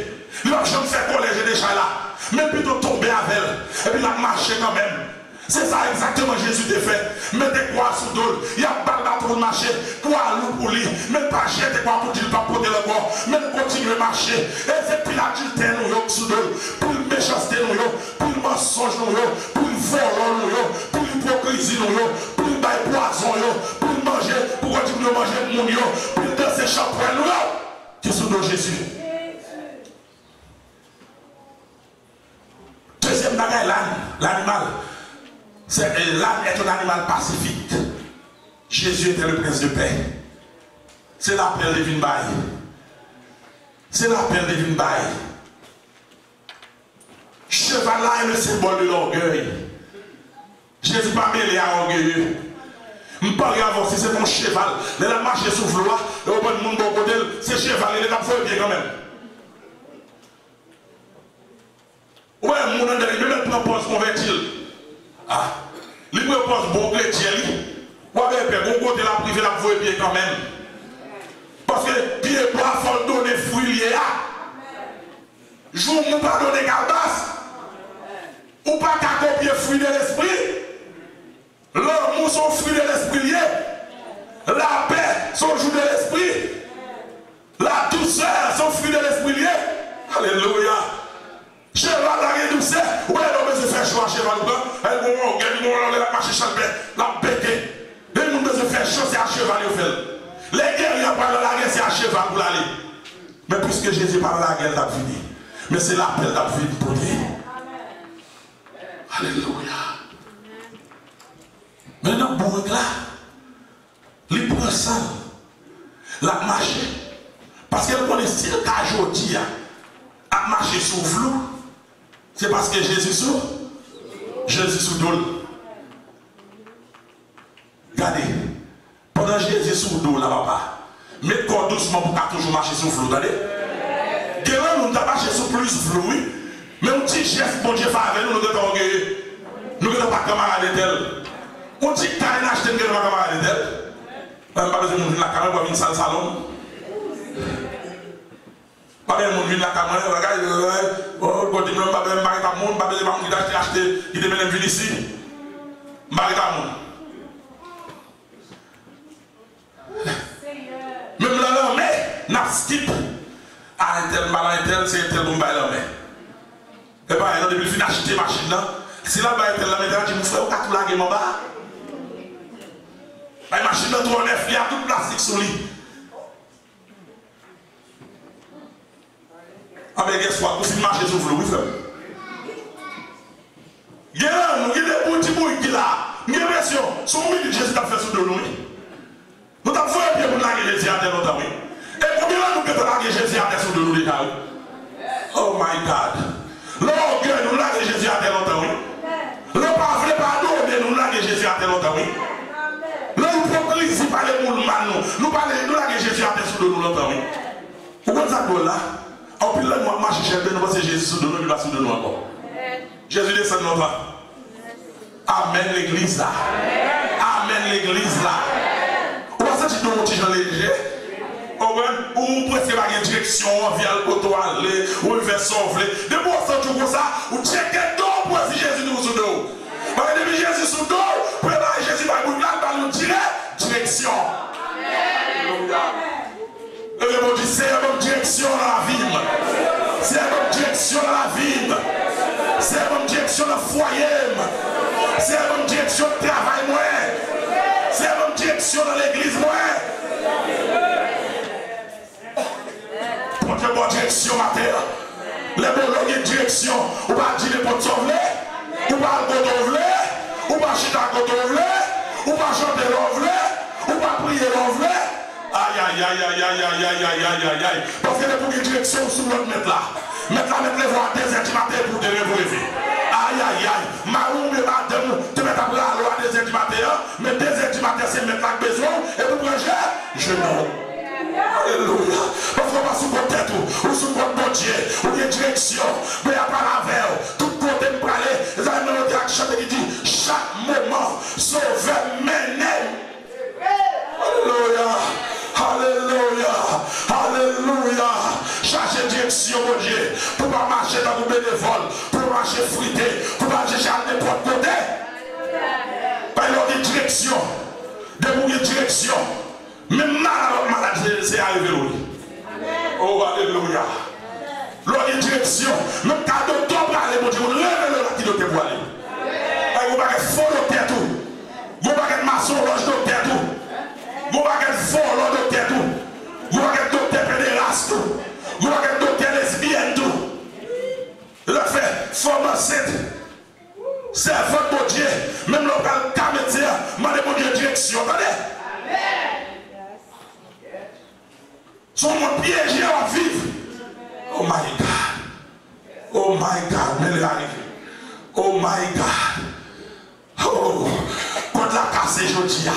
Il va jamais faire collège des chats là. Mais plutôt tomber avec elle. Et puis il a marché quand même. C'est ça exactement Jésus t'a fait. Mettez quoi sous dos. Il y a pas de pour marcher. Quoi loup pour lui. Mais pas jeter quoi pour dire pas porter le corps. Mais continuer à marcher. Et c'est puis l'adultère nous sous dos. Pour le méchanceté nous. Pour le mensonge nous. Pour le vol nous. Pour l'hypocrisie nous. Pour le bail poison nous. Pour le manger. Pour continuer à manger mon yo. Pour le danser chapeau nous. Qui sous dos Jésus. Deuxième bagaille l'animal. L'âne est un animal pacifique. Jésus était le prince de paix. C'est l'appel de Vinbaï. C'est l'appel de Vinbaï. Cheval là est le symbole de l'orgueil. Jésus pas mêlé à orgueilleux. Je ne parle pas si c'est ton cheval. Il a marché sous le floie. Et au bon monde, c'est cheval. Il a fait bien quand même. Ouais, mon nom de lui, propose convertir. Ah, il propose bon chrétien. Ou avec bon côté la privé, la voie bien quand même. Parce que pied pas faut donner fruit lié à. Jour nous pas donner calebasse. Ou pas qu'à copier fruit de l'esprit. L'amour sont fruit de l'esprit lié. La paix sont jour de l'esprit. La douceur sont fruit de l'esprit lié. Alléluia. Cheval la douceur. Ouais, l'homme se fait choix cheval. Elle va marcher chaque la pété. Les gens se fait chaud, c'est à cheval au fait. Les guerriers parlent de la guerre, c'est à cheval pour l'aller. Mais puisque Jésus parle de la guerre, il a fini. Mais c'est l'appel de la vie pour lui. Alléluia. Maintenant, bon là, il prend ça, la marche. Parce qu'elle connaît si le cas aujourd'hui a marché sous flou. C'est parce que Jésus sous. Jésus sous dol. commencement pour toujours marcher sur le flou. Guérin, nous avons marché sur plus flou, oui. Mais on dit geste, bon Dieu, avec nous, nous ne sommes pas camarades d'elle. On dit que tu as acheté une camarade d'elle. Pas besoin de la caméra pour venir dans le salon. Pas besoin de la caméra, regarde, quand tu pas besoin de monde, pas besoin de acheter, il te met une ville ici. Même l'armée, n'a skip. À un tel, c'est un tel bon bail l'armée. Et bien, il a depuis fin acheter machine là. Si la bail tel l'armée, tu me fais au 4 lagues en bas. La machine là, tout en neuf, il y a tout plastique sur lui. Ah ben, qu'est-ce que vous finissez marcher sur le flou, il y a des petits bouts qui là. J'ai l'impression, son milieu Jésus t'a fait sous de nous. Nous t'avons fait un pied pour laguer Jésus à tel longtemps. Et combien de nous avons lagué Jésus à tel sous de nous déjà? Oh my God. L'orgueil nous laguer Jésus à tel longtemps. Le pas vrai pardon nous laguer Jésus à tel longtemps. L'hypocrisie par les moules mal nous laguer Jésus à tel sous de nous longtemps. Pourquoi ça doit là? En plus là, nous marchons chez nous, parce que Jésus sous de nous, il va sous de nous encore. Jésus descend de notre. Amen l'église là. Amen l'église là. Ou pas ça tu dois monter dans léger. Ou presque pas une direction, via le coteau aller, ou vers sauver. De bon ça tu comme ça, ou checker d'eau pour si Jésus nous sous d'eau. Parce que depuis Jésus sous d'eau, préparer Jésus va nous tirer direction. Et le bon Dieu, c'est la bonne direction dans la vie. C'est la bonne direction dans la vie. C'est la bonne direction dans le foyer. C'est la bonne direction de travail. C'est la bonne direction dans l'église. Pour la bonne direction, ma terre. Les bonnes direction. Ou pas dire les bonnes sauver. Ou pas le côté ou pas chiter à côté ou pas chanter l'envelé. Ou pas prier l'envelé. Aïe, aïe, aïe, aïe, aïe, aïe, aïe, aïe, aïe, aïe, aïe. Parce que les bonnes directions sous notre mettre là. Mettre les voix à 2h du matin pour te réveiller. Aïe, aïe, aïe. Marou, mais madame, tu mets ta place à 2h du matin. Mais 2h du matin, c'est mettre la besoin. Et pour manger, je non. Alléluia. Parce qu'on va sous votre tête ou sous votre bon Dieu. Ou une direction. Mais il n'y a pas la veille. Tout côté de parler. Les amis, nous avons chanté qui dit chaque moment, sauver, mener. Alléluia. Alléluia. Alléluia. Chercher direction, mon Dieu. Pour pas marcher dans le bénévole. Pour marcher fruité. Pour marcher chez n'importe côté. Pas une direction. De direction. Même malade, c'est arrivé. Oh, alléluia. L'autre direction. Même quand le docteur parle, mon Dieu, on lève le latin de tes voiles. Vous ne pouvez pas faux de tête. Vous ne pouvez pas maçon loge de tête. Vous ne pouvez pas faux de tête. Vous ne pouvez pas docteur pédéraste. Vous ne pouvez pas docteur lesbienne. Le fait, pharmacien. C'est votre Dieu. Même le camédien m'a demandé direction. Attendez. Son monde piégé à vivre. Oh my God. Oh my God. Mais il arrive. Oh my God. Oh. Quand la casse aujourd'hui.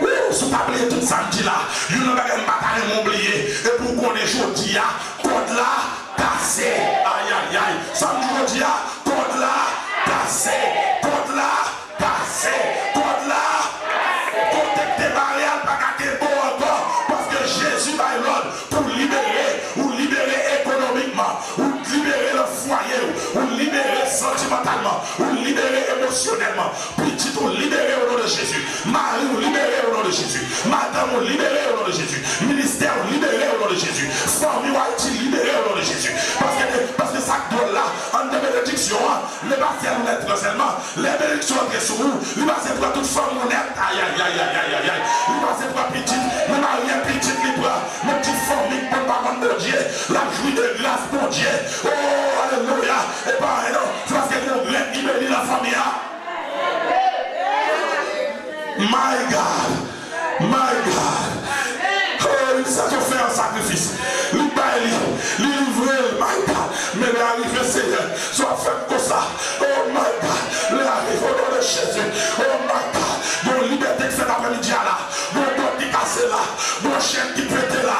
Oh, sous tablé tout samedi là. Il n'y a pas de bataille oublié. Et pour qu'on ait aujourd'hui. Quand la casse. Aïe aïe aïe. Samedi aujourd'hui. Quand la casse. Quand la casse. Quand la protecte des barrières. Pas qu'à bon encore. Parce que Jésus va l'ordre pour libérer. Ou libérer économiquement. Ou libérer le foyer. Ou libérer sentimentalement. Ou libérer émotionnellement. Petit ou libérer au nom de Jésus. Marie ou libérer au nom de Jésus. Madame ou libérer au nom de Jésus. Ministère ou libérer au nom de Jésus. Famille ou Haïti libérer au nom de Jésus. Parce que ça doit là, en des bénédictions, les bâtiments ou l'être seulement, les bénédictions entrent sur vous. Les bâtiments pour toute femme honnête. Aïe aïe aïe aïe aïe aïe aïe. Les bâtiments pour petite, les mariés petites libres. Mes petites familles pour pas mon Dieu. La joie de grâce pour Dieu. Oh alléluia. Et pas non, c'est parce que nous libérons la famille. My God, my God. Oh, il s'agit de faire un sacrifice. Il livre, my God. Mais il arrive, Seigneur, soit fait comme ça. Oh my God, il arrive au nom de Jésus. Oh my God, mon liberté qui fait l'après-midi là. Mon dos qui casse là. Mon chien qui pète là.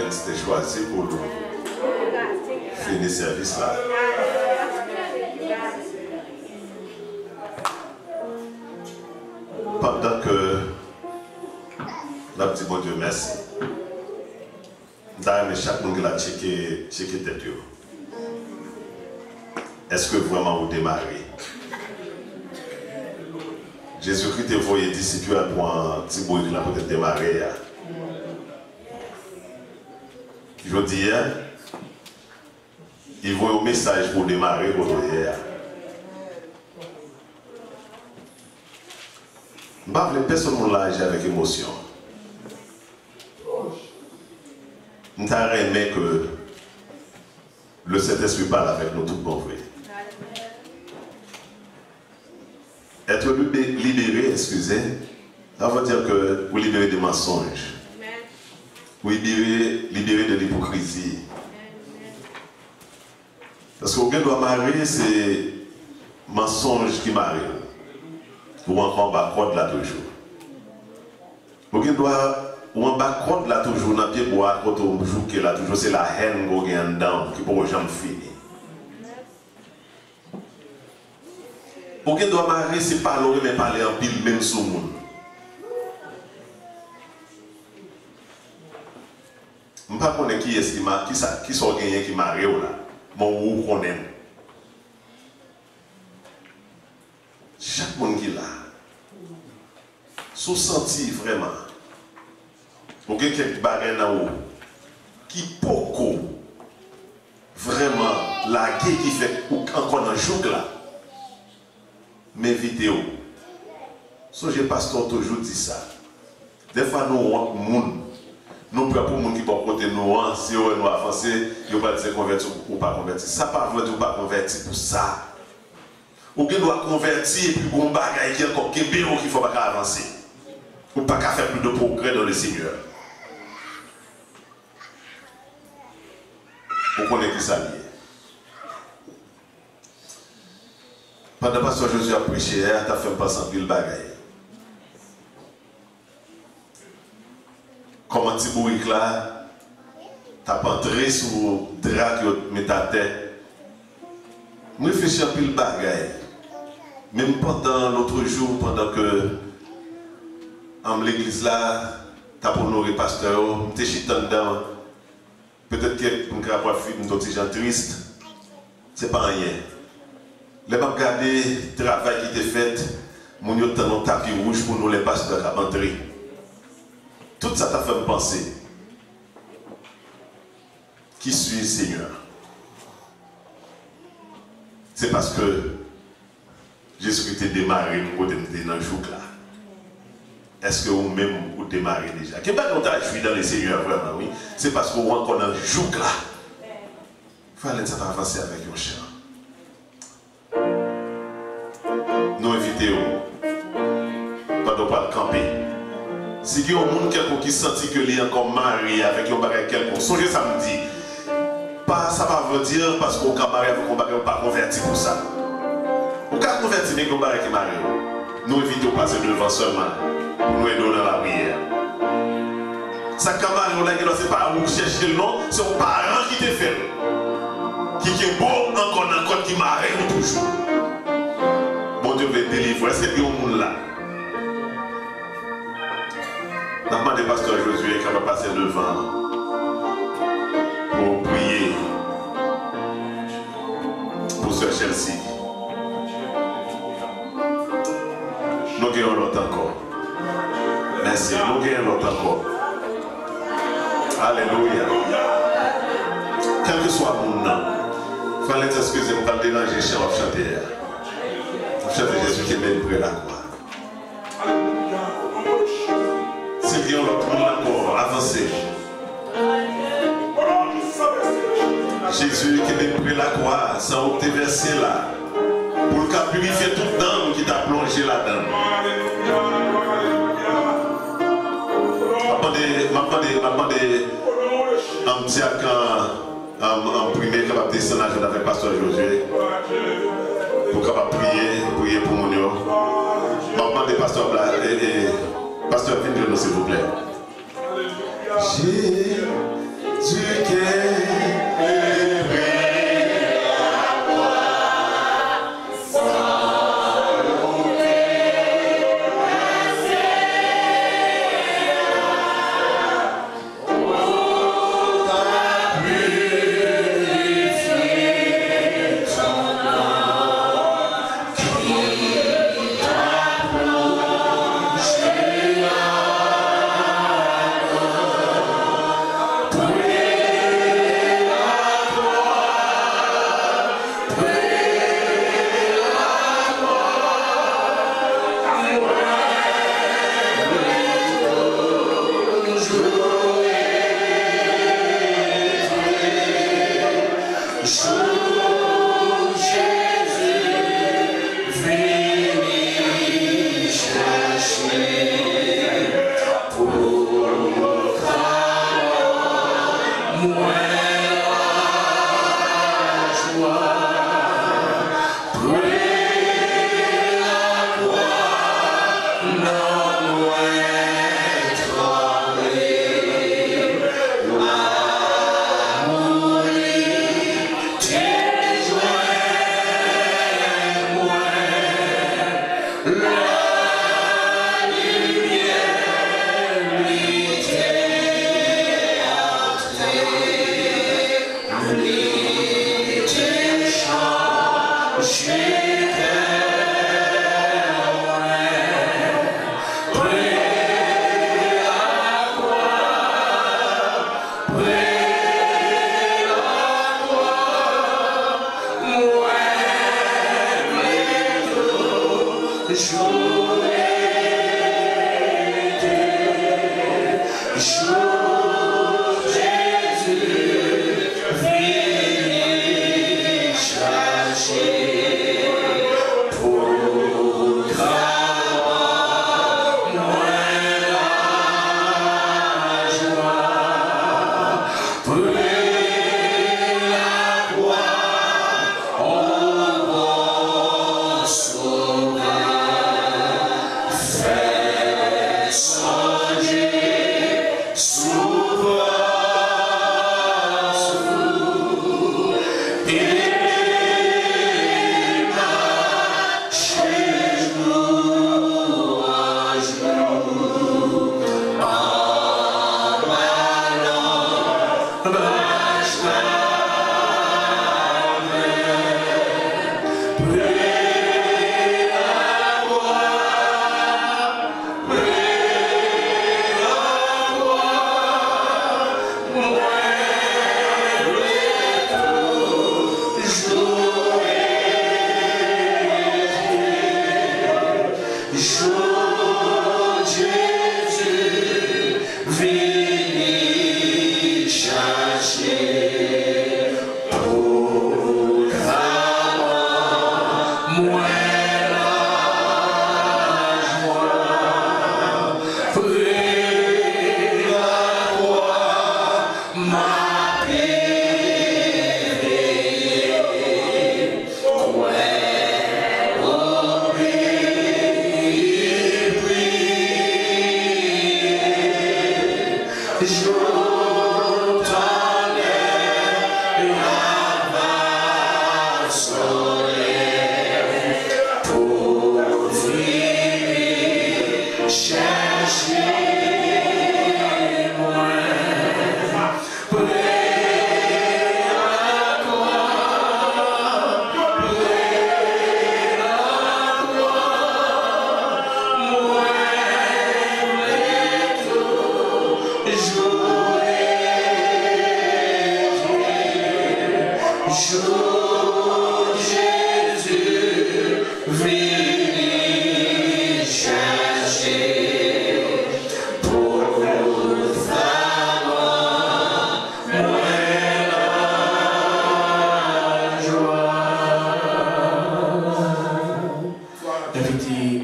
Prince t'a choisi pour nous finir le service là. Pendant que la petite bon Dieu merci, d'ailleurs chaque monde qui a checké tête. Est-ce que vraiment vous démarrez? Jésus-Christ te voyait disciple pour un petit bruit qui a peut-être démarré. Je dis, il voit un message pour démarrer aujourd'hui. Je ne veux pas personne l'âge avec émotion. Je aimé que le Saint-Esprit parle avec nous tout bon vrai. Être libéré, excusez, ça veut dire que vous libérez des mensonges. Vous libérez de l'hypocrisie. Parce que vous doit marier, c'est mensonge qui marie. Ou encore bas là toujours. Vous doit ou en bas là toujours dans pied bois quand on joue que là toujours c'est la haine qu'on gagne dedans qui pour jamais finir. Vous doit marier c'est parler mais parler en pile même sous monde. Je ne sais pas qui est-ce qui sont gagnés qui marie là. Mon ou connaît. Chaque monde qui est là, se sentit vraiment. Pour que quelques barrières dans haut, qui beaucoup vraiment la guerre qui fait encore dans le jour là. Mes vidéos, so j'ai pasteur toujours dit ça. Des fois nous prenons pour les gens qui vont côté nous, si nous avancer, ils ne vont pas dire convertir ou pas convertir. Ça ne veut pas dire pas convertir pour ça. Ou bien doit convertir et puis on bagaille qui est encore qu'il ne faut pas avancer. Ou pas faire plus de progrès dans le Seigneur. Vous connaissez qui ça lié. Pendant que pasteur Jésus a prêché, tu as fait passer en pile bagaille. Comment tu bourriques là, tu as entré sur le drap qui met ta tête. Je réfléchis un pile bagaille. Même pendant l'autre jour, pendant que en l'église là, tu as pour nourrir pasteur, tu es chitant dedans. Peut-être que pour avoir fait une petite gens triste, c'est pas rien. Les gens regarder le travail qui était fait, mon yo un tapis rouge pour nous les pasteurs à entrer. Tout ça t'a fait me penser. Qui suis Seigneur? C'est parce que Jésus-Christ a démarré dans le jour là. Est-ce que vous-même vous démarrez déjà? Qu'est-ce que vous avez dans le Seigneur vraiment? Oui. C'est parce que vous êtes encore dans le jour là. Il fallait ça avancer avec un chien. Nous invitons pendant pas le camper. Si il y a un monde qui sentit que il est encore marié avec un bagage quelconque, songez samedi. Pas ça va vous dire parce qu'on est marié avec un bagage pas converti pour ça. On peut convertir avec un bagage qui est marié. Nous invitons passer devant seulement pour nous aider dans la prière. Ça camarade là c'est pas vous chercher le nom, c'est vos parents qui te fait. Qui est beau encore qui marie toujours. Bon Dieu veut délivrer, c'est bien au monde là. Nous avons demandé pasteur Josué qui va passer devant pour prier pour Sœur Chelsea. Nous gagnons l'autre encore. Merci, nous gagnons l'autre encore. Alléluia. Quel que soit mon nom, il fallait s'excuser pour ne pas déranger le chant de chanter. Chante Jésus qui est même près de la croix. C'est bien l'autre monde encore, avancez. Jésus qui est même près de la croix, sans opter verser là. Pour le cas purifier toute dame qui t'a plongé là-dedans. M'attendez un petit en primaire qui va descendre avec le pasteur Josué. Pour capable prier pour mon yo. Maman des pasteurs là et pasteur venez s'il vous plaît.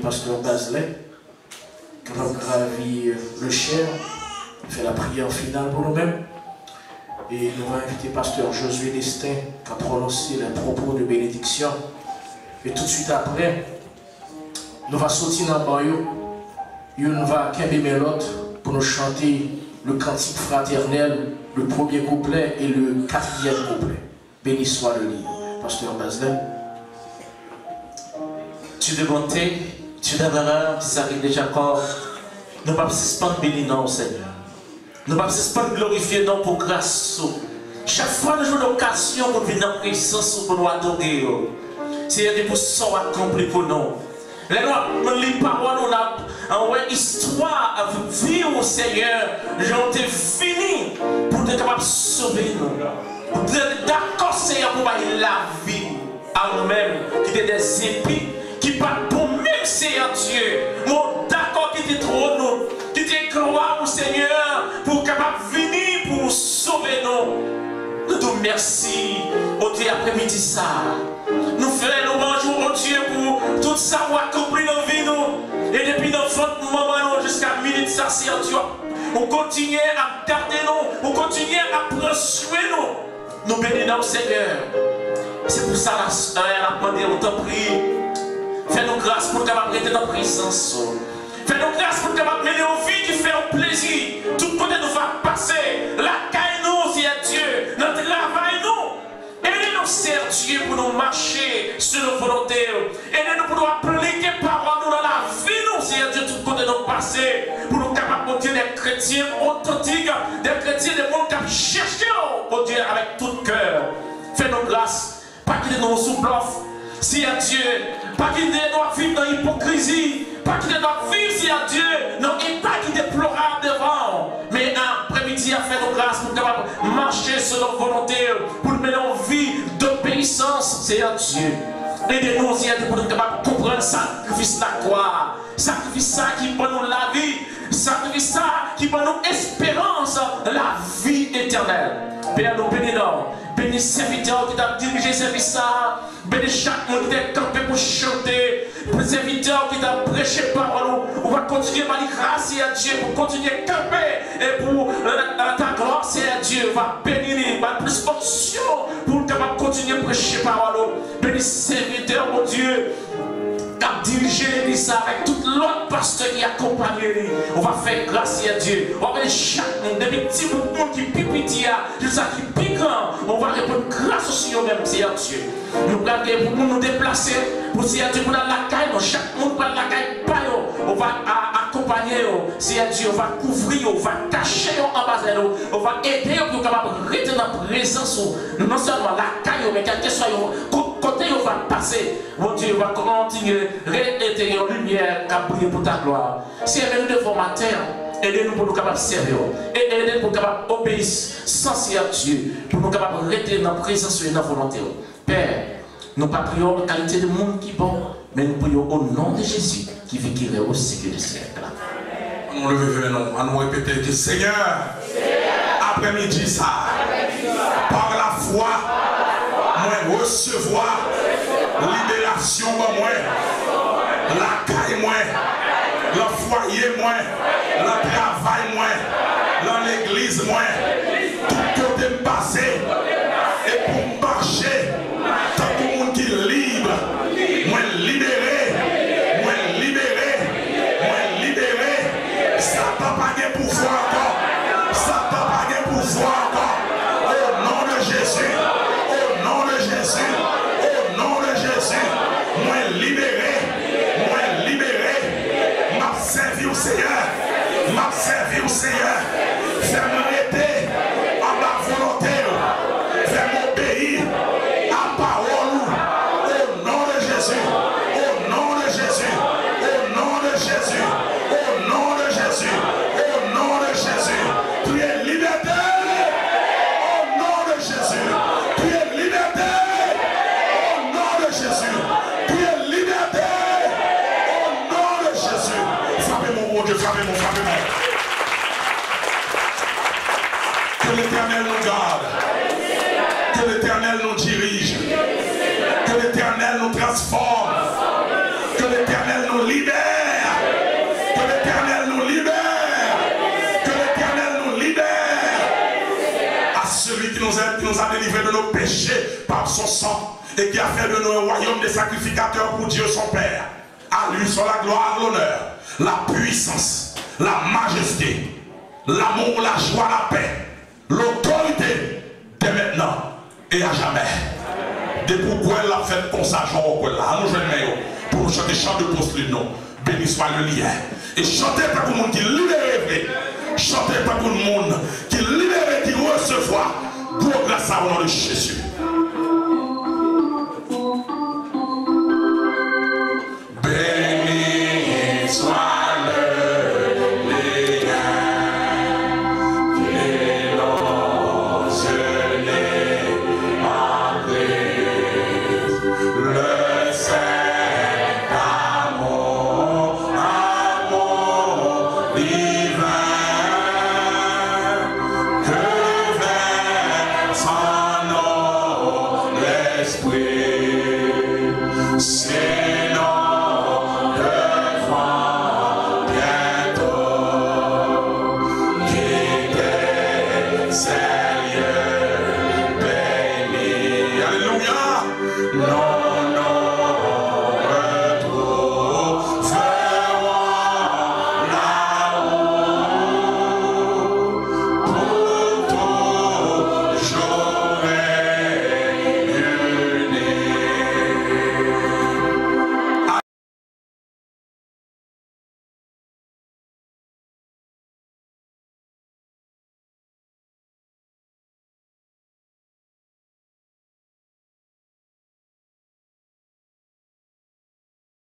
Pasteur Bazelet, capable de gravir le chair, faire la prière finale pour nous-mêmes. Et nous allons inviter Pasteur Josué Destin qui a prononcé les propos de bénédiction. Et tout de suite après, nous allons sortir dans le banlieue. Nous va quimber l'autre pour nous chanter le cantique fraternel, le premier couplet et le quatrième couplet. Béni soit le livre. Pasteur Bazelet. Tu de bonté, tu d'honneur, qui s'arrive déjà encore. Nous ne pouvons pas bénir non, Seigneur. Nous ne pouvons pas glorifier non pour grâce. Chaque fois nous avons l'occasion pour venir en présence pour nous adorer. C'est pour ça accompli pour nous. Les paroles, on a une histoire à vivre, Seigneur. J'en ai fini pour être capable de sauver nous. Pour être d'accord, Seigneur, pour la vie à nous-mêmes, qui étaient des épis, qui parlent pour même, Seigneur Dieu. Mon d'accord qui était trop nous, qui était croire au Seigneur, pour capable de venir pour sauver nous. Nous te remercions au Dieu après-midi ça. Nous faisons nos bonjours au Dieu pour tout savoir compris dans la vie nous. Et depuis notre moment jusqu'à minute ça, Seigneur Dieu, on continue à garder nous, on continue à prendre soin nous. Nous bénissons Seigneur. C'est pour ça la sœur a demandé, on t'en prie. Fais-nous grâce pour nous capables de rester dans la présence. Fais-nous grâce pour nous capables de mener aux vies qui font plaisir. Tout côté nous va passer. La caille nous, c'est Dieu. Notre travail nous. Aidez-nous, Seigneur Dieu, pour nous marcher sur nos volontés. Aidez-nous pour nous appliquer parole nous dans la vie, nous, Seigneur Dieu, tout côté nous passer. Pour nous capables de monter des chrétiens authentiques, des chrétiens, des mondes qui cherchent, oh Dieu, avec tout cœur. Fais-nous grâce. Pas qu'il nous sous bluff, Seigneur Dieu. Pas qu'il nous vivre dans l'hypocrisie. Pas qu'il nous vivre, Seigneur Dieu, dans l'état qui est déplorable devant. Mais après-midi, à faire nos grâces pour nous marcher sur nos volontés, pour nous mener en vie d'obéissance, Seigneur Dieu. Aidez-nous, Seigneur Dieu, pour nous comprendre le sacrifice de la croix. Sacrifice ça qui peut nous la vie. Sacrifice ça qui peut nous espérance, la vie éternelle. Père, nous bénissons. Bénis serviteurs qui t'a dirigé service ça. Bénis chaque monde qui t'a campé pour chanter. Serviteurs qui t'a prêché parole. On va continuer par la grâce à Dieu pour continuer à camper et pour ta gloire, c'est à Dieu. On va bénir, va plus fonction pour continuer à prêcher parole. Bénis serviteurs, mon Dieu. Cap diriger l'église avec tout l'autre pasteur qui accompagne lui. On va faire grâce à Dieu. On va faire chaque monde, des petits mouvements qui pipitent, jusqu'à qui piquant. On va répondre grâce aussi au même Seigneur Dieu. Nous allons pour nous déplacer, pour Seigneur Dieu, pour la caille, chaque monde va la caille, on va accompagner, Seigneur Dieu, on va couvrir, on va cacher en bas de nous, on va aider pour capable rester dans la présence, non seulement la caille, mais quel que soit côté on va passer, mon Dieu va continuer à réitérer en lumière à briller pour ta gloire. Servez-nous de formateurs, aidez-nous pour nous capables de servir, et aidez-nous pour nous capables d'obéir sans Seigneur Dieu, pour nous capables de rester dans la présence et dans la volonté. Père, nous ne prions en qualité de monde qui est bon, mais nous prions au nom de Jésus qui vit qui au siècle des siècles. On lever maintenant, on nous répéter que Seigneur, après-midi ça, par la foi, moi recevoir libération de moi, la caille moi, le foyer moi, le travail moi, dans l'église moi, tout côté me passer et pour me marcher, tant que le monde qui est libre, moi libéré, ça t'a pas de pouvoir encore, ça t'a pas de pouvoir encore, au nom de Jésus. Au nom de Jésus, moi libéré, m'a servi au Seigneur, fais-moi arrêter à ma volonté, fais-moi obéir à parole, au nom de Jésus, au nom de Jésus, au nom de Jésus, au nom de Jésus, au nom de Jésus, priez liberté, au nom de Jésus, priez liberté. Jésus, priez liberté au nom de Jésus. Frappez-moi, mon Dieu, frappez-moi. Que l'Éternel nous garde, que l'Éternel nous dirige, que l'Éternel nous transforme, que l'Éternel nous libère, que l'Éternel nous libère, que l'Éternel nous libère. À celui qui nous a délivrés de nos péchés par son sang. Et qui a fait de nous un royaume des sacrificateurs pour Dieu son Père. À lui soit la gloire, l'honneur, la puissance, la majesté, l'amour, la joie, la paix, l'autorité, dès maintenant et à jamais. De pourquoi elle a fait comme ça, Jean là, nous jouons pour nous chanter chant de poste le nom. Béni soit le lien. Et chantez pas pour le monde qui libère, chantez pas pour le monde qui libère, qui recevoir. Pour grâce au nom de Jésus. Béni soit le lien qui nos yeux n'est pas pris. Le Saint amour divin que verse en nous l'Esprit.